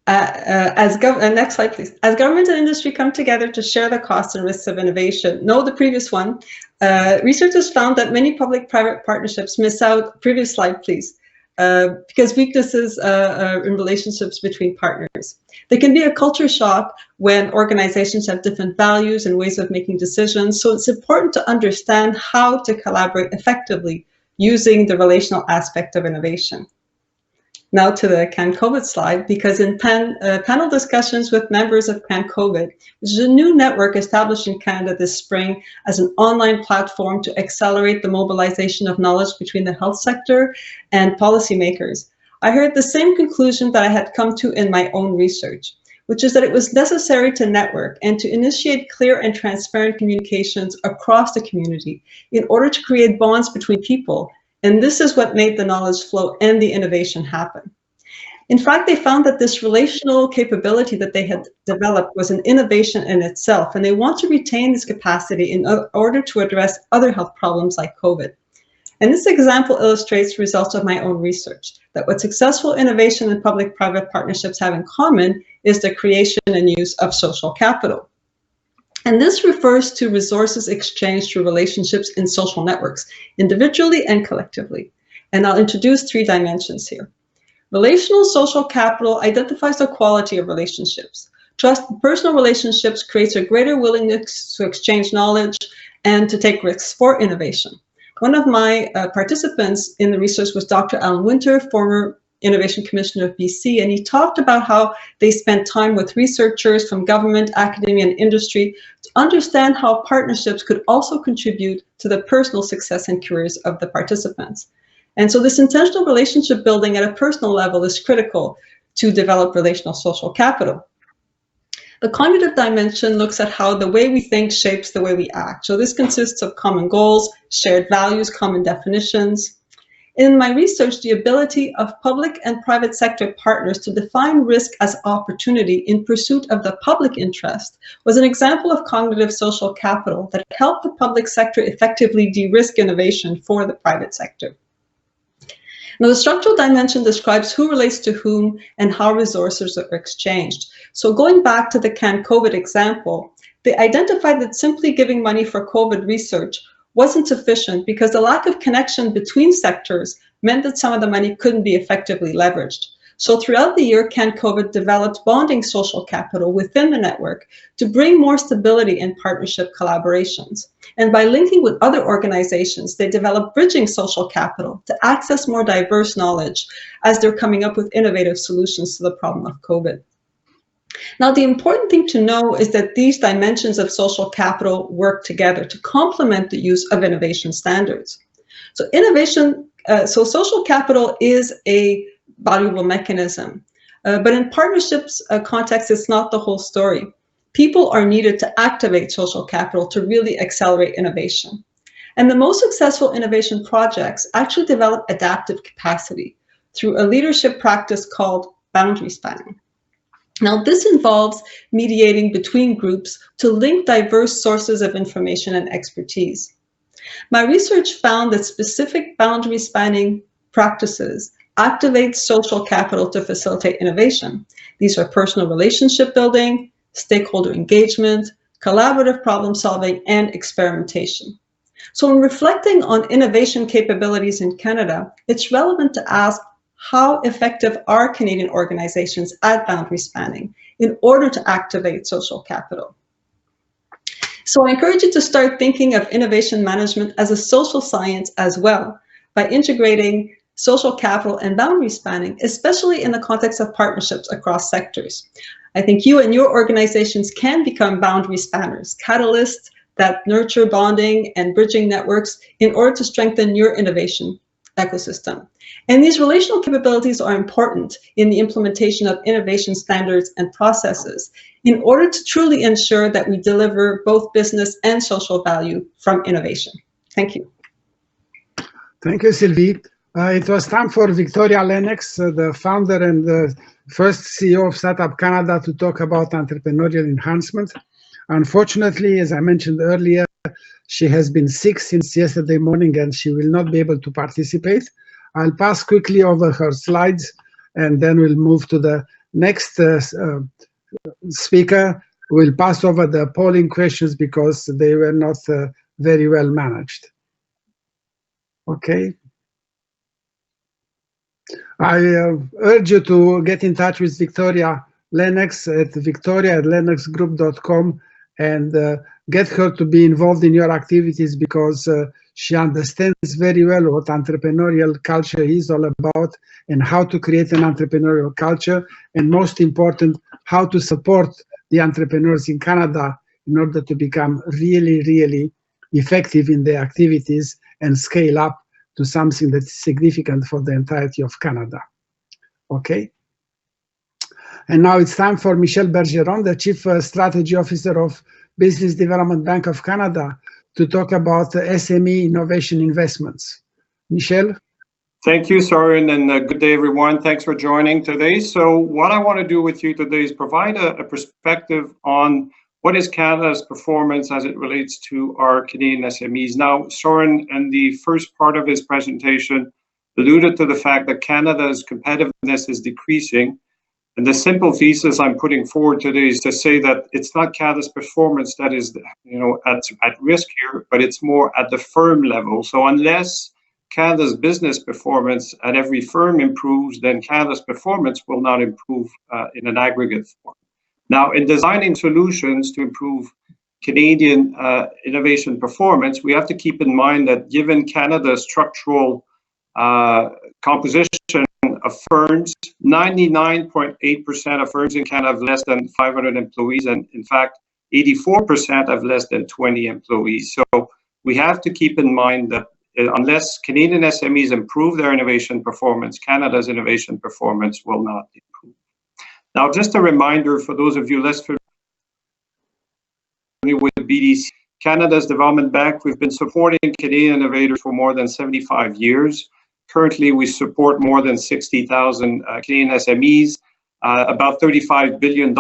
Next slide, please. As government and industry come together to share the costs and risks of innovation, no, the previous one, researchers found that many public-private partnerships miss out, previous slide, please, because weaknesses in relationships between partners. There can be a culture shock when organizations have different values and ways of making decisions, so it's important to understand how to collaborate effectively using the relational aspect of innovation. Now to the CanCOVID slide, because in panel discussions with members of CanCOVID, which is a new network established in Canada this spring as an online platform to accelerate the mobilization of knowledge between the health sector and policymakers, I heard the same conclusion that I had come to in my own research, which is that it was necessary to network and to initiate clear and transparent communications across the community in order to create bonds between people. And this is what made the knowledge flow and the innovation happen. In fact, they found that this relational capability that they had developed was an innovation in itself, and they want to retain this capacity in order to address other health problems like COVID. And this example illustrates results of my own research, that what successful innovation and public-private partnerships have in common is the creation and use of social capital. And this refers to resources exchanged through relationships in social networks, individually and collectively. And I'll introduce 3 dimensions here. Relational social capital identifies the quality of relationships. Trust in personal relationships creates a greater willingness to exchange knowledge and to take risks for innovation. One of my participants in the research was Dr. Alan Winter, former Innovation Commissioner of BC, and he talked about how they spent time with researchers from government, academia, and industry to understand how partnerships could also contribute to the personal success and careers of the participants. And so this intentional relationship building at a personal level is critical to develop relational social capital. The cognitive dimension looks at how the way we think shapes the way we act. So this consists of common goals, shared values, common definitions. In my research, the ability of public and private sector partners to define risk as opportunity in pursuit of the public interest was an example of cognitive social capital that helped the public sector effectively de-risk innovation for the private sector. Now, the structural dimension describes who relates to whom and how resources are exchanged. So going back to the Can COVID example, they identified that simply giving money for COVID research wasn't sufficient because the lack of connection between sectors meant that some of the money couldn't be effectively leveraged. So throughout the year, Can COVID developed bonding social capital within the network to bring more stability in partnership collaborations. And by linking with other organizations, they developed bridging social capital to access more diverse knowledge as they're coming up with innovative solutions to the problem of COVID. Now, the important thing to know is that these dimensions of social capital work together to complement the use of innovation standards. So social capital is a valuable mechanism. But in partnerships context, it's not the whole story. People are needed to activate social capital to really accelerate innovation. And the most successful innovation projects actually develop adaptive capacity through a leadership practice called boundary spanning. Now, this involves mediating between groups to link diverse sources of information and expertise. My research found that specific boundary spanning practices activate social capital to facilitate innovation. These are personal relationship building, stakeholder engagement, collaborative problem solving, and experimentation. So in reflecting on innovation capabilities in Canada, it's relevant to ask how effective are Canadian organizations at boundary spanning in order to activate social capital. So I encourage you to start thinking of innovation management as a social science as well, by integrating social capital and boundary spanning, especially in the context of partnerships across sectors. I think you and your organizations can become boundary spanners, catalysts that nurture bonding and bridging networks in order to strengthen your innovation ecosystem. And these relational capabilities are important in the implementation of innovation standards and processes in order to truly ensure that we deliver both business and social value from innovation. Thank you. Thank you, Sylvie. It was time for Victoria Lennox, the founder and the first CEO of Startup Canada, to talk about entrepreneurial enhancement. Unfortunately, as I mentioned earlier, she has been sick since yesterday morning and she will not be able to participate. I'll pass quickly over her slides and then we'll move to the next speaker. We'll pass over the polling questions because they were not very well managed. Okay. I urge you to get in touch with Victoria Lennox at victoria@lennoxgroup.com and get her to be involved in your activities because she understands very well what entrepreneurial culture is all about and how to create an entrepreneurial culture, and most important, how to support the entrepreneurs in Canada in order to become really, really effective in their activities and scale up to something that's significant for the entirety of Canada. Okay. And now it's time for Michel Bergeron, the Chief Strategy Officer of Business Development Bank of Canada, to talk about SME innovation investments. Michel? Thank you, Soren, and good day, everyone. Thanks for joining today. So what I want to do with you today is provide a perspective on what is Canada's performance as it relates to our Canadian SMEs. Now, Soren, in the first part of his presentation, alluded to the fact that Canada's competitiveness is decreasing. And the simple thesis I'm putting forward today is to say that it's not Canada's performance that is, at risk here, but it's more at the firm level. So unless Canada's business performance at every firm improves, then Canada's performance will not improve in an aggregate form. Now, in designing solutions to improve Canadian innovation performance, we have to keep in mind that given Canada's structural composition of firms, 99.8% of firms in Canada have less than 500 employees, and in fact, 84% have less than 20 employees. So we have to keep in mind that unless Canadian SMEs improve their innovation performance, Canada's innovation performance will not improve. Now, just a reminder for those of you less familiar with BDC, Canada's Development Bank, we've been supporting Canadian innovators for more than 75 years. Currently, we support more than 60,000 Canadian SMEs, about $35 billion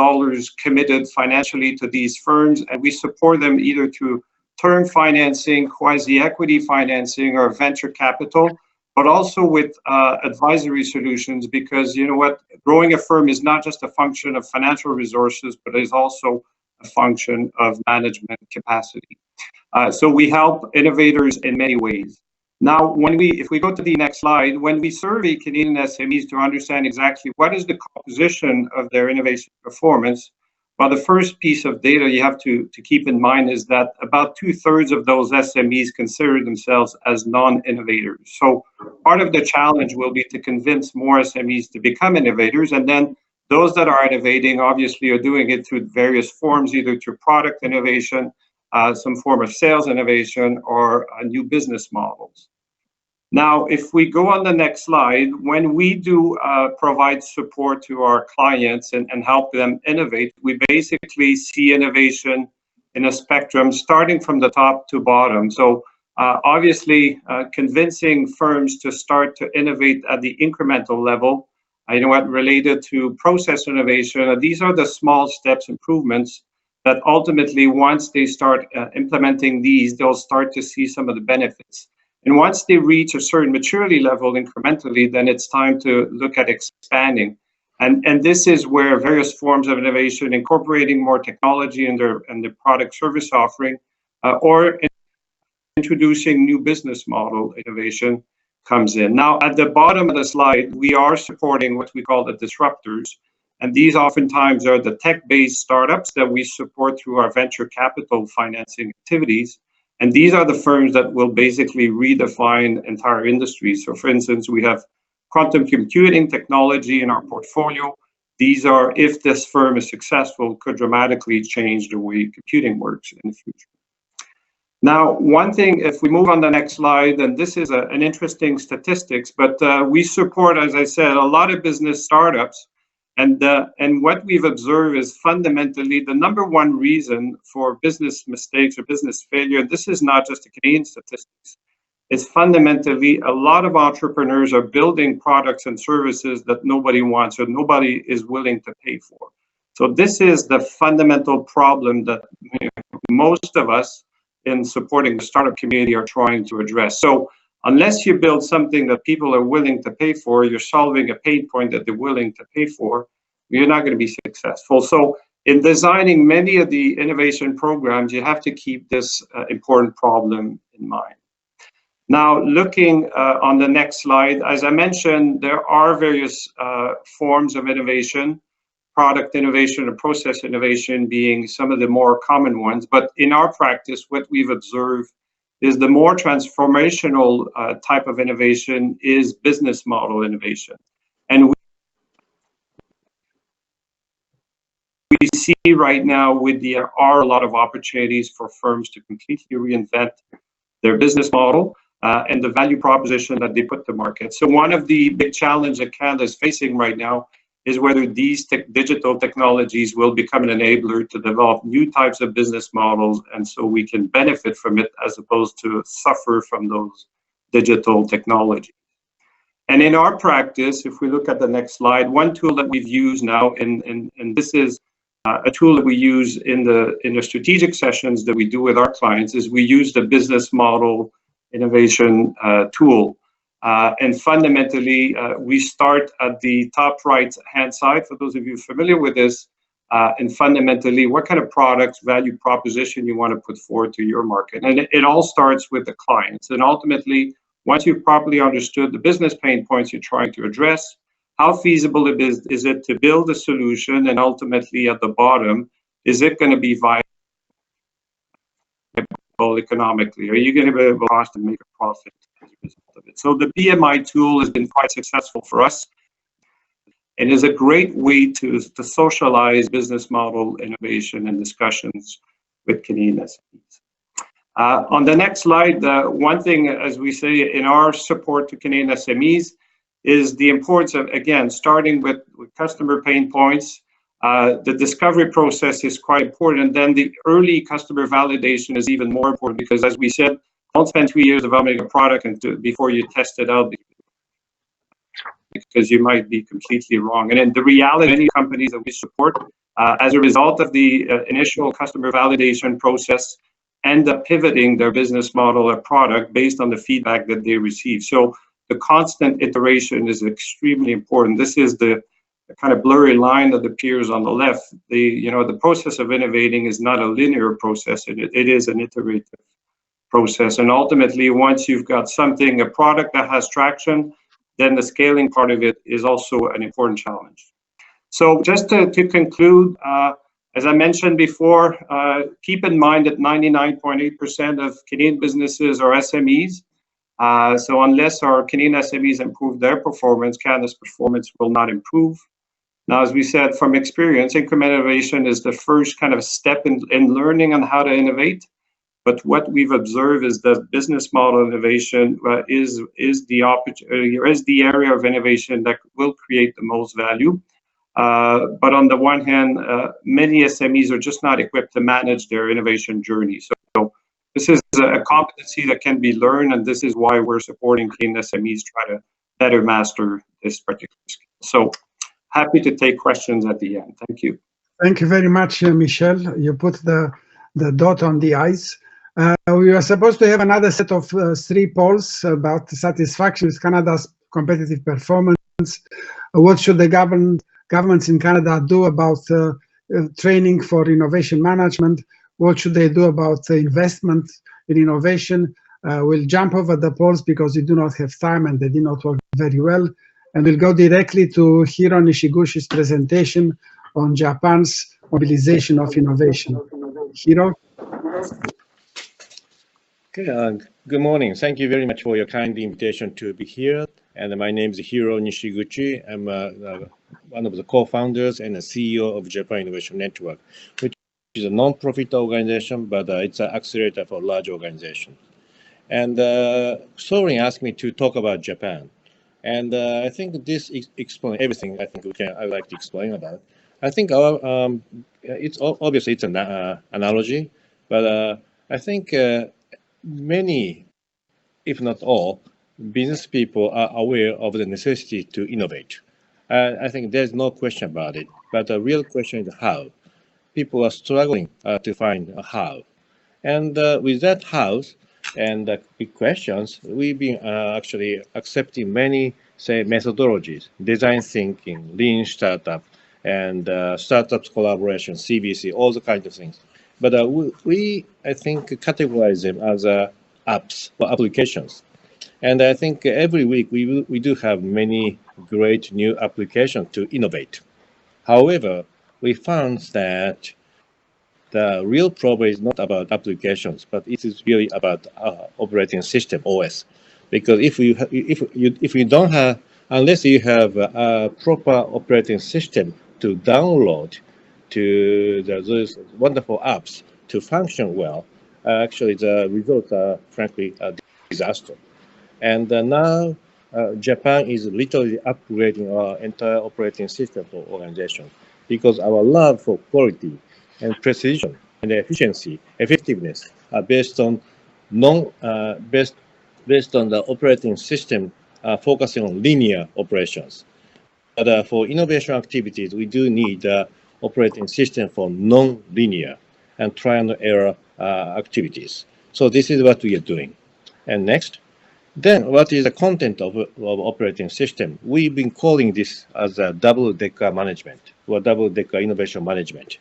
committed financially to these firms, and we support them either through term financing, quasi-equity financing, or venture capital. but also with advisory solutions, because you know what, growing a firm is not just a function of financial resources, but is also a function of management capacity. So we help innovators in many ways. Now, if we go to the next slide, when we survey Canadian SMEs to understand exactly what is the composition of their innovation performance, well, the first piece of data you have to keep in mind is that about 2/3 of those SMEs consider themselves as non-innovators. So part of the challenge will be to convince more SMEs to become innovators, and then those that are innovating obviously are doing it through various forms, either through product innovation, some form of sales innovation, or new business models. Now, if we go on the next slide, when we do provide support to our clients and help them innovate, we basically see innovation in a spectrum starting from the top to bottom. So obviously, convincing firms to start to innovate at the incremental level, you know what, related to process innovation, these are the small steps, improvements that ultimately, once they start implementing these, they'll start to see some of the benefits. And once they reach a certain maturity level incrementally, then it's time to look at expanding. And this is where various forms of innovation, incorporating more technology in their product service offering, or introducing new business model innovation comes in. Now, at the bottom of the slide, we are supporting what we call the disruptors. And these oftentimes are the tech-based startups that we support through our venture capital financing activities. And these are the firms that will basically redefine entire industries. So for instance, we have quantum computing technology in our portfolio. These are, if this firm is successful, could dramatically change the way computing works in the future. Now, one thing, if we move on the next slide, and this is an interesting statistics, but we support, as I said, a lot of business startups. And what we've observed is fundamentally the number one reason for business mistakes or business failure, this is not just a Canadian statistics, it's fundamentally a lot of entrepreneurs are building products and services that nobody wants or nobody is willing to pay for. So this is the fundamental problem that most of us in supporting the startup community are trying to address. So unless you build something that people are willing to pay for, you're solving a pain point that they're willing to pay for, you're not going to be successful. So in designing many of the innovation programs, you have to keep this important problem in mind. Now, looking on the next slide, as I mentioned, there are various forms of innovation, product innovation and process innovation being some of the more common ones. But in our practice, what we've observed is the more transformational type of innovation is business model innovation. And we see right now there are a lot of opportunities for firms to completely reinvent their business model and the value proposition that they put to market. So one of the big challenges that Canada is facing right now is whether these digital technologies will become an enabler to develop new types of business models, and so we can benefit from it as opposed to suffer from those digital technologies. And in our practice, if we look at the next slide, one tool that we've used now, and this is a tool that we use in the strategic sessions that we do with our clients, is we use the business model innovation tool. And fundamentally, we start at the top right-hand side, for those of you familiar with this, and fundamentally, what kind of products, value proposition you want to put forward to your market. And it all starts with the clients. And ultimately, once you've properly understood the business pain points you're trying to address, how feasible is it to build a solution, and ultimately at the bottom, is it going to be viable economically? Are you going to be able to cost and make a profit as a result of it? So the BMI tool has been quite successful for us and is a great way to socialize business model innovation and discussions with Canadian SMEs. On the next slide, one thing, as we say in our support to Canadian SMEs, is the importance of, again, starting with customer pain points. The discovery process is quite important, and then the early customer validation is even more important, because as we said, don't spend 2 years developing a product before you test it out, because you might be completely wrong. And in the reality, many companies that we support, as a result of the initial customer validation process, end up pivoting their business model or product based on the feedback that they receive. So the constant iteration is extremely important. This is the kind of blurry line that appears on the left. The process of innovating is not a linear process. It is an iterative process. And ultimately, once you've got something, a product that has traction, then the scaling part of it is also an important challenge. So just to conclude, as I mentioned before, keep in mind that 99.8% of Canadian businesses are SMEs. So unless our Canadian SMEs improve their performance, Canada's performance will not improve. Now, as we said, from experience, incremental innovation is the first kind of step in learning on how to innovate. But what we've observed is that business model innovation is the area of innovation that will create the most value. But on the one hand, many SMEs are just not equipped to manage their innovation journey. So this is a competency that can be learned, and this is why we're supporting Canadian SMEs try to better master this particular skill. So happy to take questions at the end. Thank you. Thank you very much, Michel. You put the dot on the i's. We were supposed to have another set of 3 polls about satisfaction with Canada's competitive performance. What should the governments in Canada do about training for innovation management? What should they do about investment in innovation? We'll jump over the polls because we do not have time and they did not work very well. And we'll go directly to Hiro Nishigushi's presentation on Japan's mobilization of innovation. Hiro? Okay, good morning. Thank you very much for your kind invitation to be here. And my name is Hiro Nishiguchi. I'm one of the co-founders and the CEO of Japan Innovation Network, which is a non-profit organization, but it's an accelerator for large organizations. And Soren asked me to talk about Japan. And I think this explains everything I think I'd like to explain about. I think it's obviously it's an analogy, but I think many, if not all, business people are aware of the necessity to innovate. I think there's no question about it, but the real question is how. People are struggling to find a how. And with that how and the big questions, we've been actually accepting many, say, methodologies, design thinking, lean startup, and startups collaboration, CBC, all the kinds of things. But we, I think, categorize them as apps or applications. And I think every week we do have many great new applications to innovate. However, we found that the real problem is not about applications, but it is really about operating system, OS. Because if you don't have, unless you have a proper operating system to download to those wonderful apps to function well, actually the results are frankly a disaster. And now Japan is literally upgrading our entire operating system for organizations because our love for quality and precision and efficiency, effectiveness are based on based on the operating system focusing on linear operations. But for innovation activities, we do need operating system for non-linear and trial and error activities. So this is what we are doing. And next, then what is the content of operating system? We've been calling this as a double-decker management or double-decker innovation management.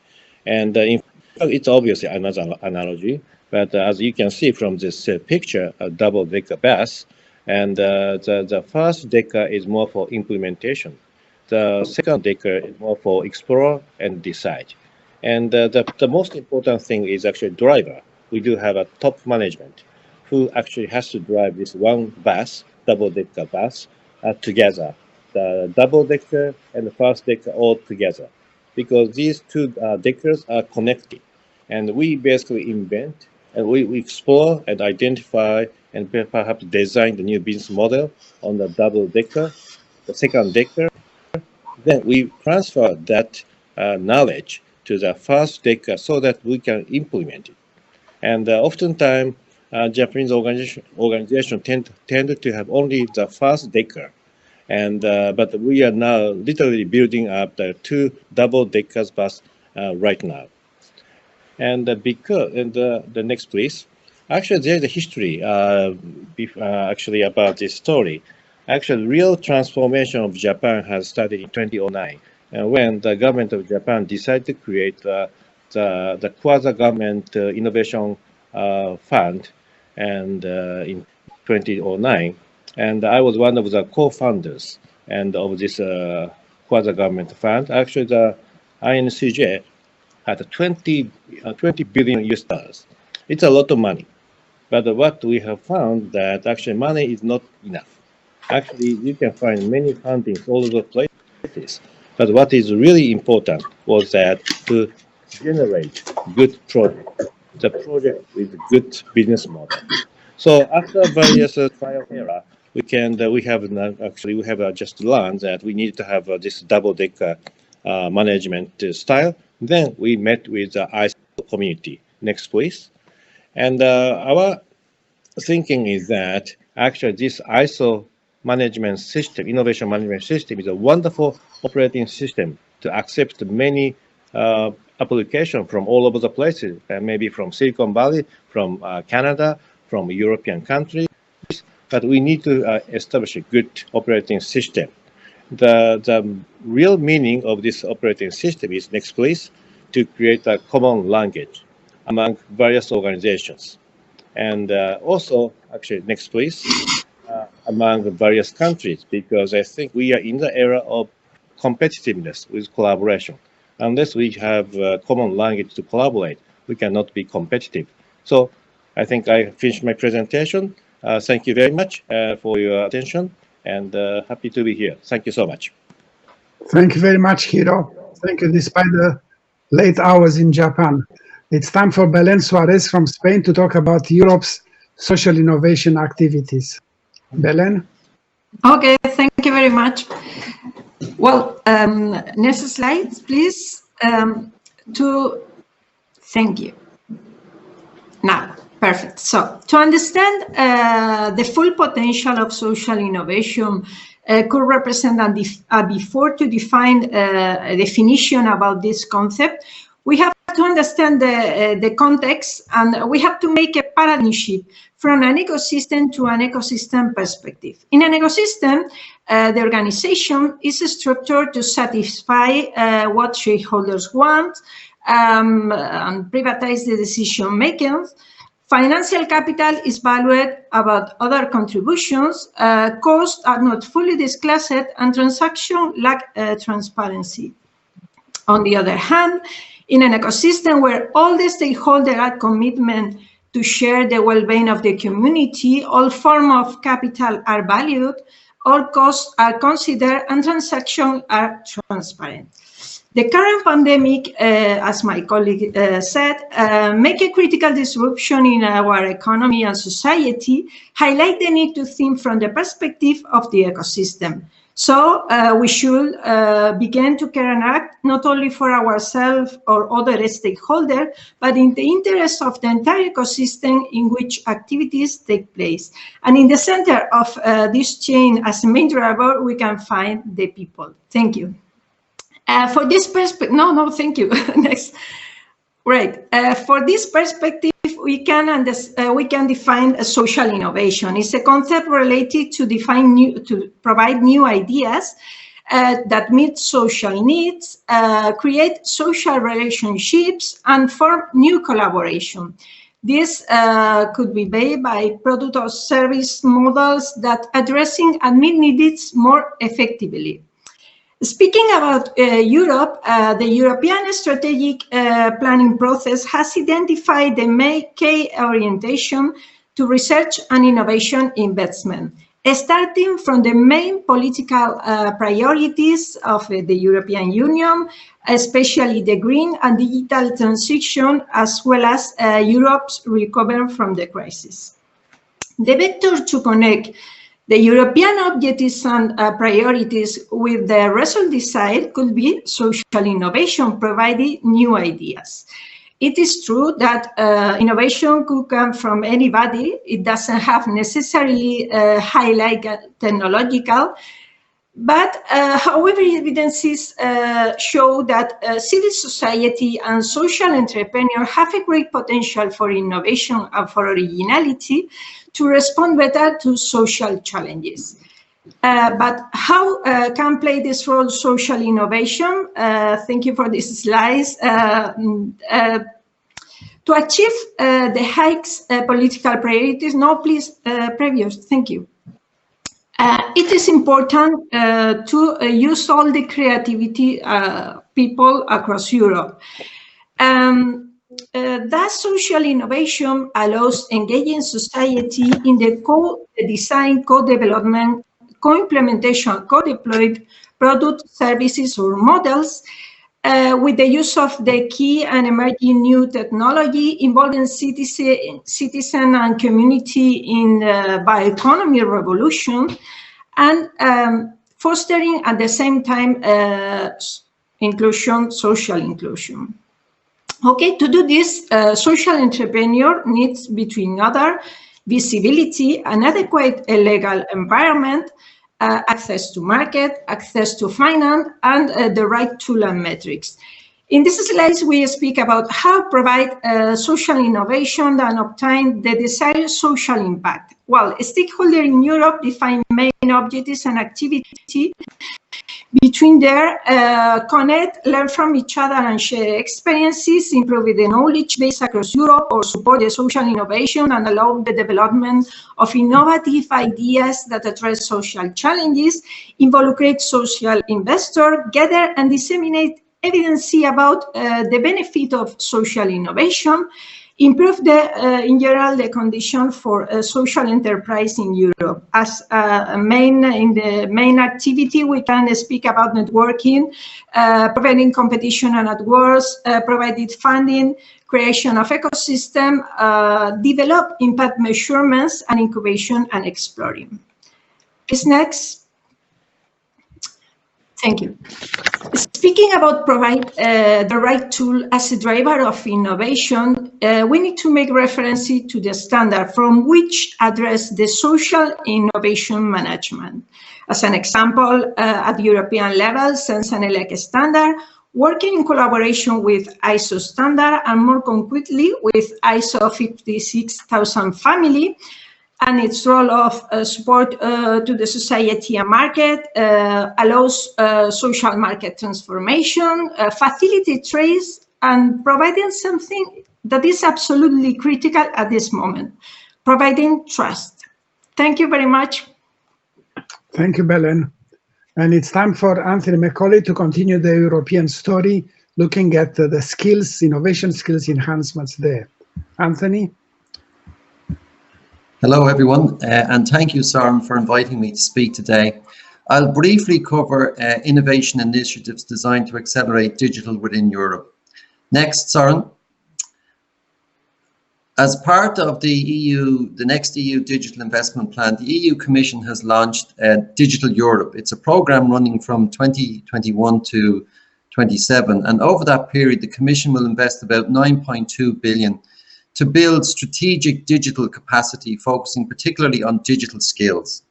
And in fact, it's obviously another analogy, but as you can see from this picture, a double-decker bus, and the first decker is more for implementation. The second decker is more for explore and decide. And the most important thing is actually driver. We do have a top management who actually has to drive this one bus, double-decker bus, together. The double-decker and the first decker all together. Because these two deckers are connected. And we basically invent, and we explore and identify and perhaps design the new business model on the double-decker, the second decker. Then we transfer that knowledge to the first decker so that we can implement it. And oftentimes, Japanese organization tend to have only the first decker, and but we are now literally building up the two double-deckers bus right now. And because the next please, actually there's a history actually about this story. Actually, real transformation of Japan has started in 2009, when the government of Japan decided to create the quasi-government innovation fund, and in 2009, and I was one of the co-founders and of this quasi-government fund. Actually, the INCJ had 20 billion US dollars. It's a lot of money, but what we have found that actually money is not enough. Actually, you can find many fundings all over the places, but what is really important was that to generate good project, the project with good business model. So after various trial error, we have just learned that we need to have this double-decker management style. Then we met with the ISO community. Next, please. And our thinking is that actually this ISO management system, innovation management system, is a wonderful operating system to accept many applications from all over the places, maybe from Silicon Valley, from Canada, from European countries, but we need to establish a good operating system. The real meaning of this operating system is, next please, to create a common language among various organizations. And also, actually, next please, among various countries, because I think we are in the era of competitiveness with collaboration. Unless we have a common language to collaborate, we cannot be competitive. So I think I finished my presentation. Thank you very much for your attention, and happy to be here. Thank you so much. Thank you very much, Hiro. Thank you, despite the late hours in Japan. It's time for Belén Suárez from Spain to talk about Europe's social innovation activities. Belén? Okay, thank you very much. Well, next slide, please. Thank you. Now, perfect. So, to understand the full potential of social innovation could represent before to define a definition about this concept, we have to understand the context, and we have to make a paradigm shift from an ecosystem to an ecosystem perspective. In an ecosystem, the organization is structured to satisfy what shareholders want and privatize the decision making. Financial capital is valued about other contributions, costs are not fully disclosed, and transactions lack transparency. On the other hand, in an ecosystem where all the stakeholders are commitment to share the well-being of the community, all forms of capital are valued, all costs are considered, and transactions are transparent. The current pandemic, as my colleague said, make a critical disruption in our economy and society, highlight the need to think from the perspective of the ecosystem. So we should begin to care and act not only for ourselves or other stakeholders, but in the interest of the entire ecosystem in which activities take place. And in the center of this chain, as a main driver, we can find the people. Thank you. For this perspective, thank you. Next. Right. For this perspective, we can define a social innovation. It's a concept related to provide new ideas that meet social needs, create social relationships, and form new collaboration. This could be made by product or service models that addressing and meet needs more effectively. Speaking about Europe, the European strategic planning process has identified the main key orientation to research and innovation investment, starting from the main political priorities of the European Union, especially the green and digital transition, as well as Europe's recovery from the crisis. The vector to connect the European objectives and priorities with the result desired could be social innovation, providing new ideas. It is true that innovation could come from anybody. It doesn't have necessarily highlight technological, but however, evidences show that civil society and social entrepreneurs have a great potential for innovation and for originality to respond better to social challenges. But how can play this role social innovation? Thank you for these slides. To achieve the hikes political priorities, no, please, previous, thank you. It is important to use all the creativity people across Europe. That social innovation allows engaging society in the co-design, co-development, co-implementation, co-deployed product, services, or models with the use of the key and emerging new technology involving citizen and community in the bioeconomy revolution, and fostering at the same time inclusion, social inclusion. Okay, to do this, social entrepreneur needs, between other, visibility, an adequate legal environment, access to market, access to finance, and the right tool and metrics. In this slide, we speak about how provide social innovation and obtain the desired social impact. Well, stakeholders in Europe define main objectives and activity between there, connect, learn from each other and share experiences, improve the knowledge base across Europe, or support the social innovation and allow the development of innovative ideas that address social challenges, involve social investors, gather and disseminate evidence about the benefit of social innovation, improve in general the condition for social enterprise in Europe. As in the main activity, we can speak about networking, preventing competition and networks, provided funding, creation of ecosystem, develop impact measurements, and incubation and exploring. Please next. Thank you. Speaking about provide the right tool as a driver of innovation, we need to make reference to the standard from which address the social innovation management. As an example, at the European level, Sense and ELEC standard, working in collaboration with ISO standard and more concretely with ISO 56000 family, and its role of support to the society and market, allows social market transformation, facilitate trades, and providing something that is absolutely critical at this moment, providing trust. Thank you very much. Thank you, Belen. And it's time for Anthony Macaulay to continue the European story, looking at the skills, innovation skills enhancements there. Anthony? Hello, everyone, and thank you, Søren, for inviting me to speak today. I'll briefly cover innovation initiatives designed to accelerate digital within Europe. Next, Søren. As part of the next EU Digital Investment Plan, the EU Commission has launched Digital Europe. It's a program running from 2021 to 27, and over that period, the Commission will invest about 9.2 billion to build strategic digital capacity, focusing particularly on digital skills.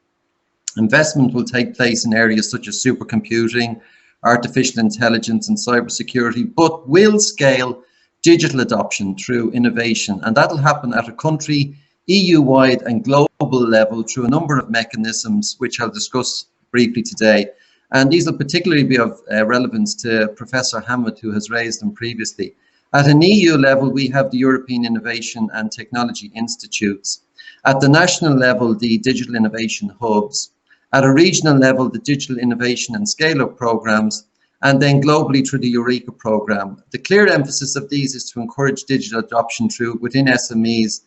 Investment will take place in areas such as supercomputing, artificial intelligence and cybersecurity, but will scale digital adoption through innovation. And that'll happen at a country, EU-wide and global level through a number of mechanisms, which I'll discuss briefly today. And these will particularly be of relevance to Professor Hammett, who has raised them previously. At an EU level, we have the European Innovation and Technology Institutes. At the national level, the Digital Innovation Hubs. At a regional level, the Digital Innovation and Scale-up programs, and then globally through the Eureka program. The clear emphasis of these is to encourage digital adoption within SMEs,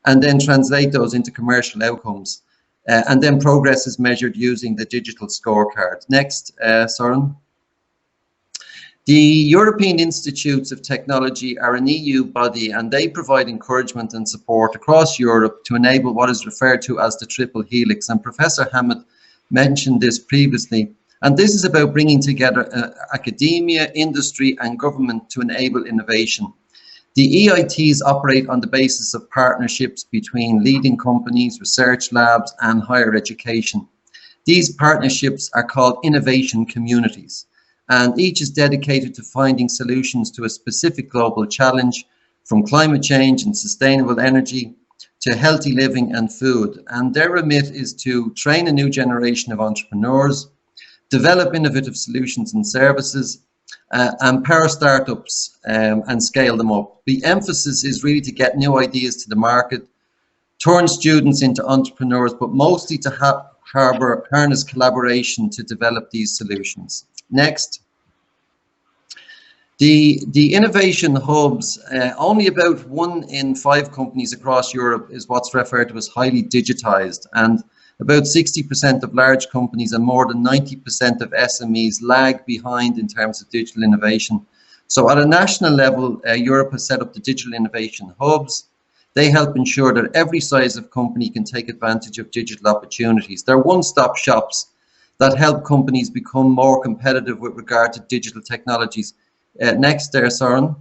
and then translate those into commercial outcomes. And then progress is measured using the digital scorecard. Next, Søren. The European Institutes of Technology are an EU body, and they provide encouragement and support across Europe to enable what is referred to as the triple helix. And Professor Hammett mentioned this previously. And this is about bringing together academia, industry, and government to enable innovation. The EITs operate on the basis of partnerships between leading companies, research labs, and higher education. These partnerships are called innovation communities, and each is dedicated to finding solutions to a specific global challenge, from climate change and sustainable energy to healthy living and food. And their remit is to train a new generation of entrepreneurs, develop innovative solutions and services, empower startups and scale them up. The emphasis is really to get new ideas to the market, turn students into entrepreneurs, but mostly to harness collaboration to develop these solutions. Next. The innovation hubs, only about 1 in 5 companies across Europe is what's referred to as highly digitized, and about 60% of large companies and more than 90% of SMEs lag behind in terms of digital innovation. So at a national level, Europe has set up the digital innovation hubs. They help ensure that every size of company can take advantage of digital opportunities. They're one-stop shops that help companies become more competitive with regard to digital technologies. Next there, Søren.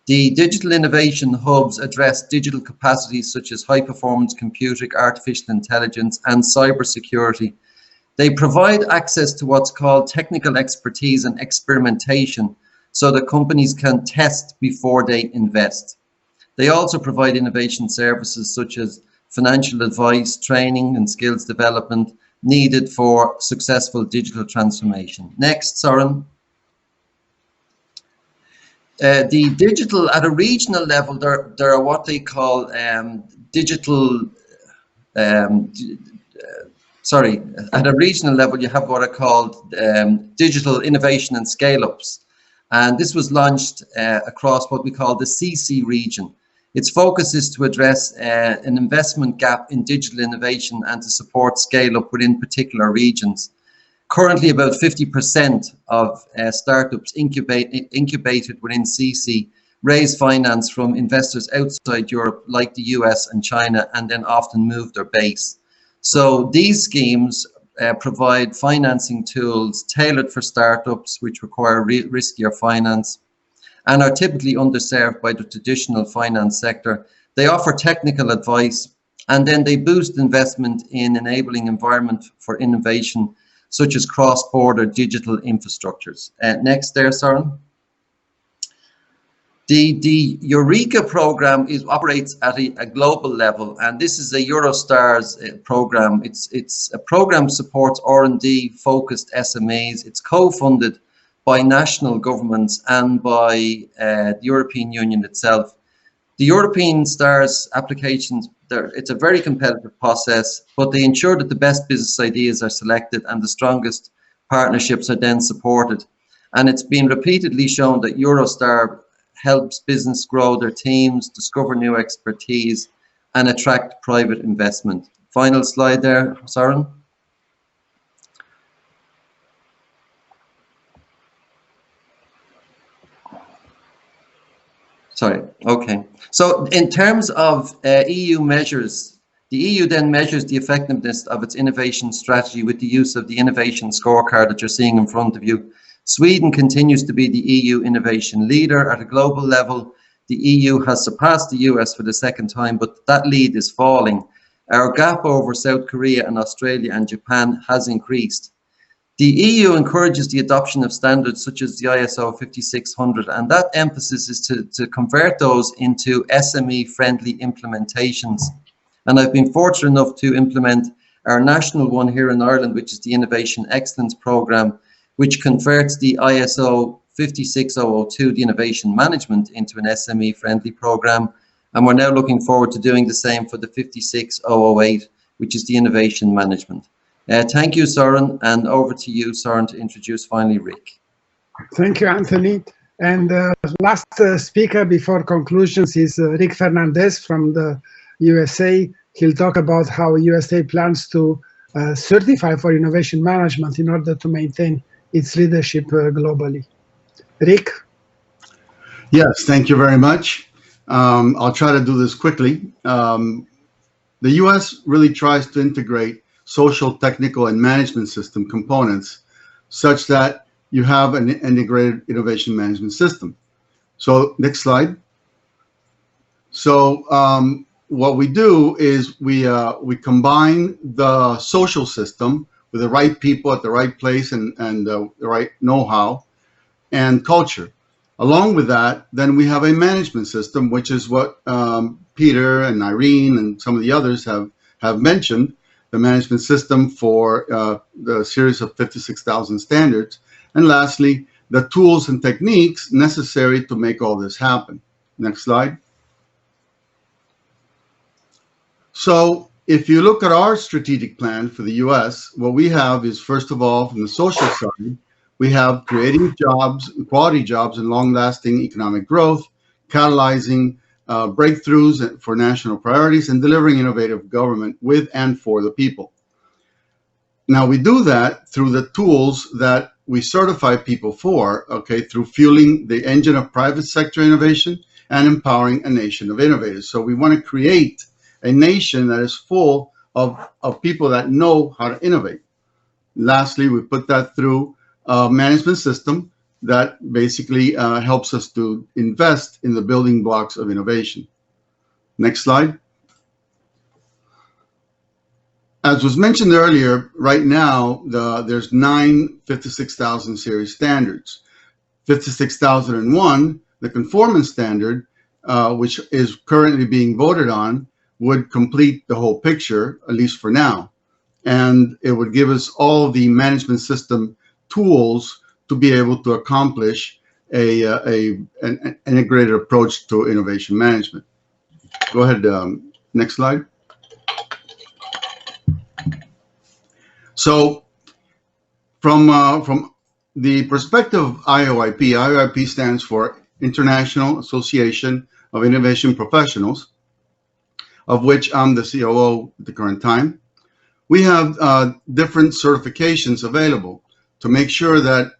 The digital innovation hubs address digital capacities such as high-performance computing, artificial intelligence, and cybersecurity. They provide access to what's called technical expertise and experimentation so that companies can test before they invest. They also provide innovation services such as financial advice, training, and skills development needed for successful digital transformation. Next, Søren. The digital, at a regional level, there are what they call digital, sorry, at a regional level, you have what are called digital innovation and scale-ups. And this was launched across what we call the CC region. Its focus is to address an investment gap in digital innovation and to support scale-up within particular regions. Currently, about 50% of startups incubated within CC raise finance from investors outside Europe, like the US and China, and then often move their base. So these schemes provide financing tools tailored for startups which require riskier finance and are typically underserved by the traditional finance sector. They offer technical advice, and then they boost investment in enabling environment for innovation, such as cross-border digital infrastructures. Next there, Søren. The Eureka program operates at a global level, and this is a Eurostars program. It's a program supports R&D focused SMEs. It's co-funded by national governments and by the European Union itself. The European STARS applications, it's a very competitive process, but they ensure that the best business ideas are selected and the strongest partnerships are then supported. And it's been repeatedly shown that Eurostar helps business grow their teams, discover new expertise, and attract private investment. Final slide there, Søren. Sorry, okay. So in terms of EU measures, the EU then measures the effectiveness of its innovation strategy with the use of the innovation scorecard that you're seeing in front of you. Sweden continues to be the EU innovation leader at a global level. The EU has surpassed the US for the second time, but that lead is falling. Our gap over South Korea and Australia and Japan has increased. The EU encourages the adoption of standards such as the ISO 5600, and that emphasis is to convert those into SME-friendly implementations. And I've been fortunate enough to implement our national one here in Ireland, which is the Innovation Excellence Programme, which converts the ISO 56002, the innovation management, into an SME-friendly programme. And we're now looking forward to doing the same for the 56008, which is the innovation management. Thank you, Søren, and over to you, Søren, to introduce finally Rick. Thank you, Anthony. And last speaker before conclusions is Rick Fernandez from the USA. He'll talk about how USA plans to certify for innovation management in order to maintain its leadership globally. Rick? Yes, thank you very much. I'll try to do this quickly. The US really tries to integrate social, technical, and management system components such that you have an integrated innovation management system. So next slide. So what we do is we combine the social system with the right people at the right place and the right know-how and culture. Along with that, then we have a management system, which is what Peter and Irene and some of the others have mentioned, the management system for the series of 56,000 standards. And lastly, the tools and techniques necessary to make all this happen. Next slide. So if you look at our strategic plan for the US, what we have is, first of all, from the social side, we have creating jobs, quality jobs, and long-lasting economic growth, catalyzing breakthroughs for national priorities, and delivering innovative government with and for the people. Now, we do that through the tools that we certify people for, okay, through fueling the engine of private sector innovation and empowering a nation of innovators. So we want to create a nation that is full of people that know how to innovate. Lastly, we put that through a management system that basically helps us to invest in the building blocks of innovation. Next slide. As was mentioned earlier, right now, there's 9 56,000 series standards. 56,001, the conformance standard, which is currently being voted on, would complete the whole picture, at least for now. And it would give us all the management system tools to be able to accomplish an integrated approach to innovation management. Go ahead, next slide. So from the perspective of IOIP stands for International Association of Innovation Professionals, of which I'm the COO at the current time. We have different certifications available to make sure that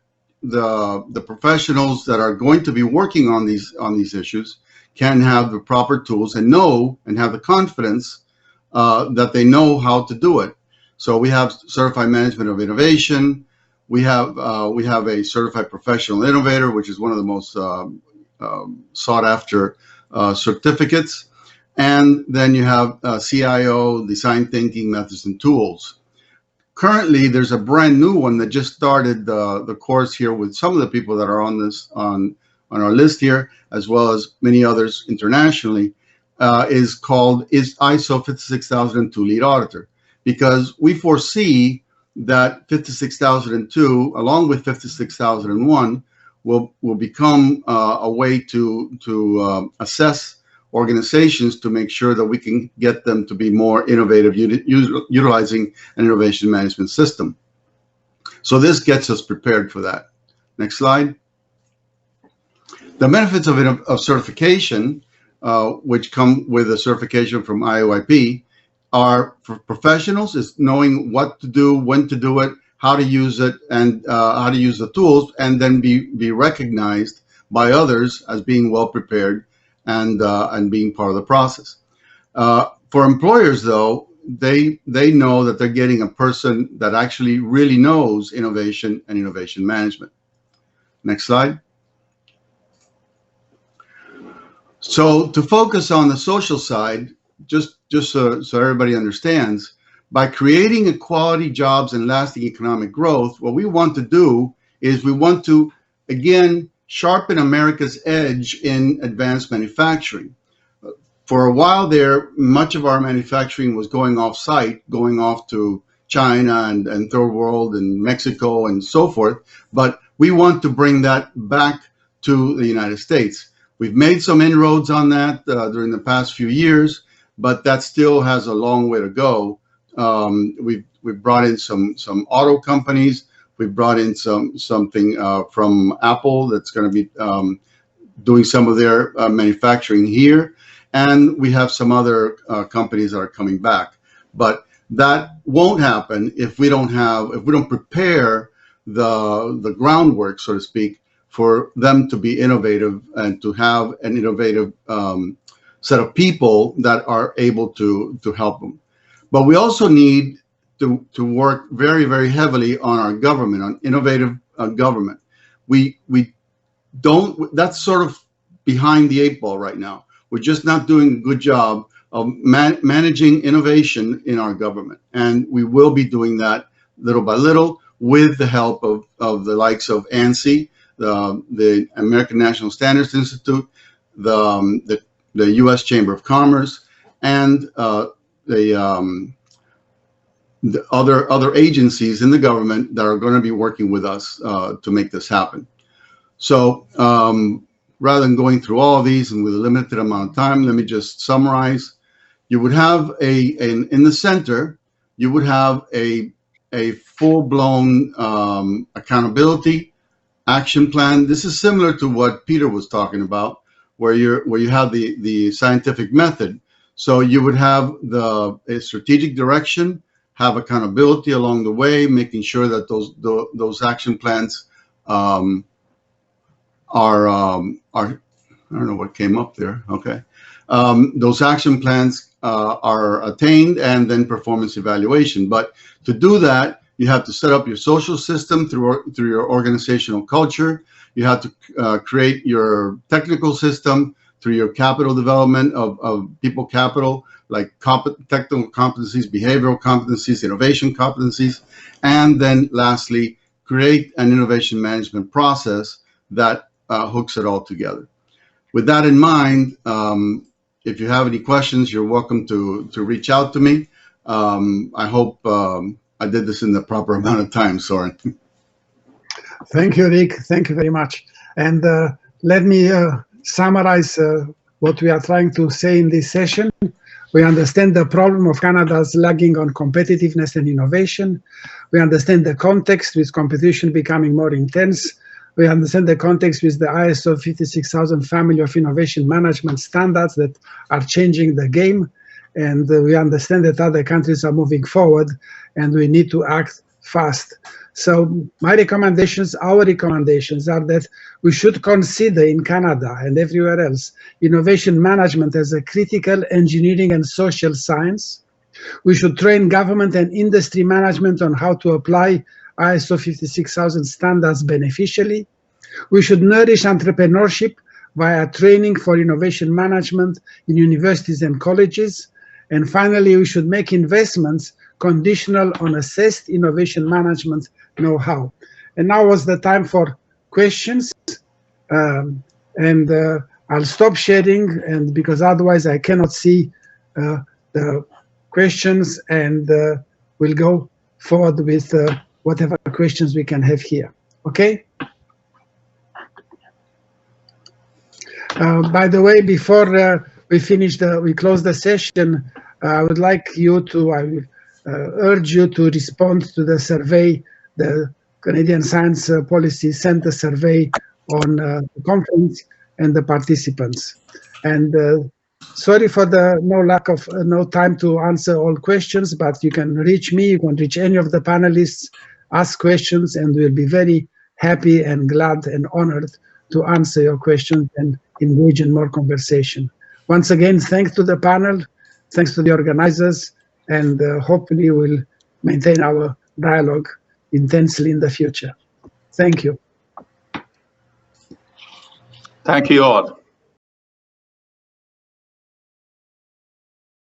the professionals that are going to be working on these issues can have the proper tools and know and have the confidence that they know how to do it. So we have certified management of innovation. We have a certified professional innovator, which is one of the most sought after certificates. And then you have CIO, design thinking methods and tools. Currently, there's a brand new one that just started the course here with some of the people that are on our list here, as well as many others internationally, is called ISO 56002 Lead Auditor, because we foresee that 56002, along with 56001, will become a way to assess organizations to make sure that we can get them to be more innovative, utilizing an innovation management system. So this gets us prepared for that. Next slide. The benefits of certification, which come with a certification from IOIP, are for professionals is knowing what to do, when to do it, how to use it, and how to use the tools, and then be recognized by others as being well prepared and being part of the process. For employers, though, they know that they're getting a person that actually really knows innovation and innovation management. Next slide. So to focus on the social side, just so everybody understands, by creating equality jobs and lasting economic growth, what we want to do is we want to, again, sharpen America's edge in advanced manufacturing. For a while there, much of our manufacturing was going off-site, going off to China and third world and Mexico and so forth, but we want to bring that back to the United States. We've made some inroads on that during the past few years, but that still has a long way to go. We've brought in some auto companies. We've brought in something from Apple that's going to be doing some of their manufacturing here, and we have some other companies that are coming back. But that won't happen if we don't prepare the groundwork, so to speak, for them to be innovative and to have an innovative set of people that are able to help them. But we also need to work very, very heavily on our government, on innovative government. We don't, that's sort of behind the 8 ball right now. We're just not doing a good job of managing innovation in our government. And we will be doing that little by little with the help of the likes of ANSI, the American National Standards Institute, the U.S. Chamber of Commerce, and the other agencies in the government that are going to be working with us to make this happen. So rather than going through all of these and with a limited amount of time, let me just summarize. You would have in the center, you would have a full-blown accountability action plan. This is similar to what Peter was talking about, where you have the scientific method. So you would have a strategic direction, have accountability along the way, making sure that those action plans are I don't know what came up there. Okay, those action plans are attained, and then performance evaluation. But to do that, you have to set up your social system through your organizational culture. You have to create your technical system through your capital development of people capital, like technical competencies, behavioral competencies, innovation competencies. And then lastly, create an innovation management process that hooks it all together. With that in mind, if you have any questions, you're welcome to reach out to me. I hope I did this in the proper amount of time, Soren. Thank you, Rick. Thank you very much. And let me summarize what we are trying to say in this session. We understand the problem of Canada's lagging on competitiveness and innovation. We understand the context with competition becoming more intense. We understand the context with the ISO 56000 family of innovation management standards that are changing the game. And we understand that other countries are moving forward and we need to act fast. So my recommendations, our recommendations are that we should consider in Canada and everywhere else innovation management as a critical engineering and social science. We should train government and industry management on how to apply ISO 56000 standards beneficially. We should nourish entrepreneurship via training for innovation management in universities and colleges. And finally, we should make investments conditional on assessed innovation management know-how. And now was the time for questions. I'll stop sharing, and because otherwise I cannot see the questions, and we'll go forward with whatever questions we can have here. Okay? By the way, before we close the session, I would like you to, I will urge you to respond to the survey, the Canadian Science Policy Centre survey on the conference and the participants. And sorry for the no time to answer all questions, but you can reach me, you can reach any of the panelists, ask questions, and we'll be very happy and glad and honored to answer your questions and engage in more conversation. Once again, thanks to the panel, thanks to the organizers, and hopefully we'll maintain our dialogue intensely in the future. Thank you. Thank you all.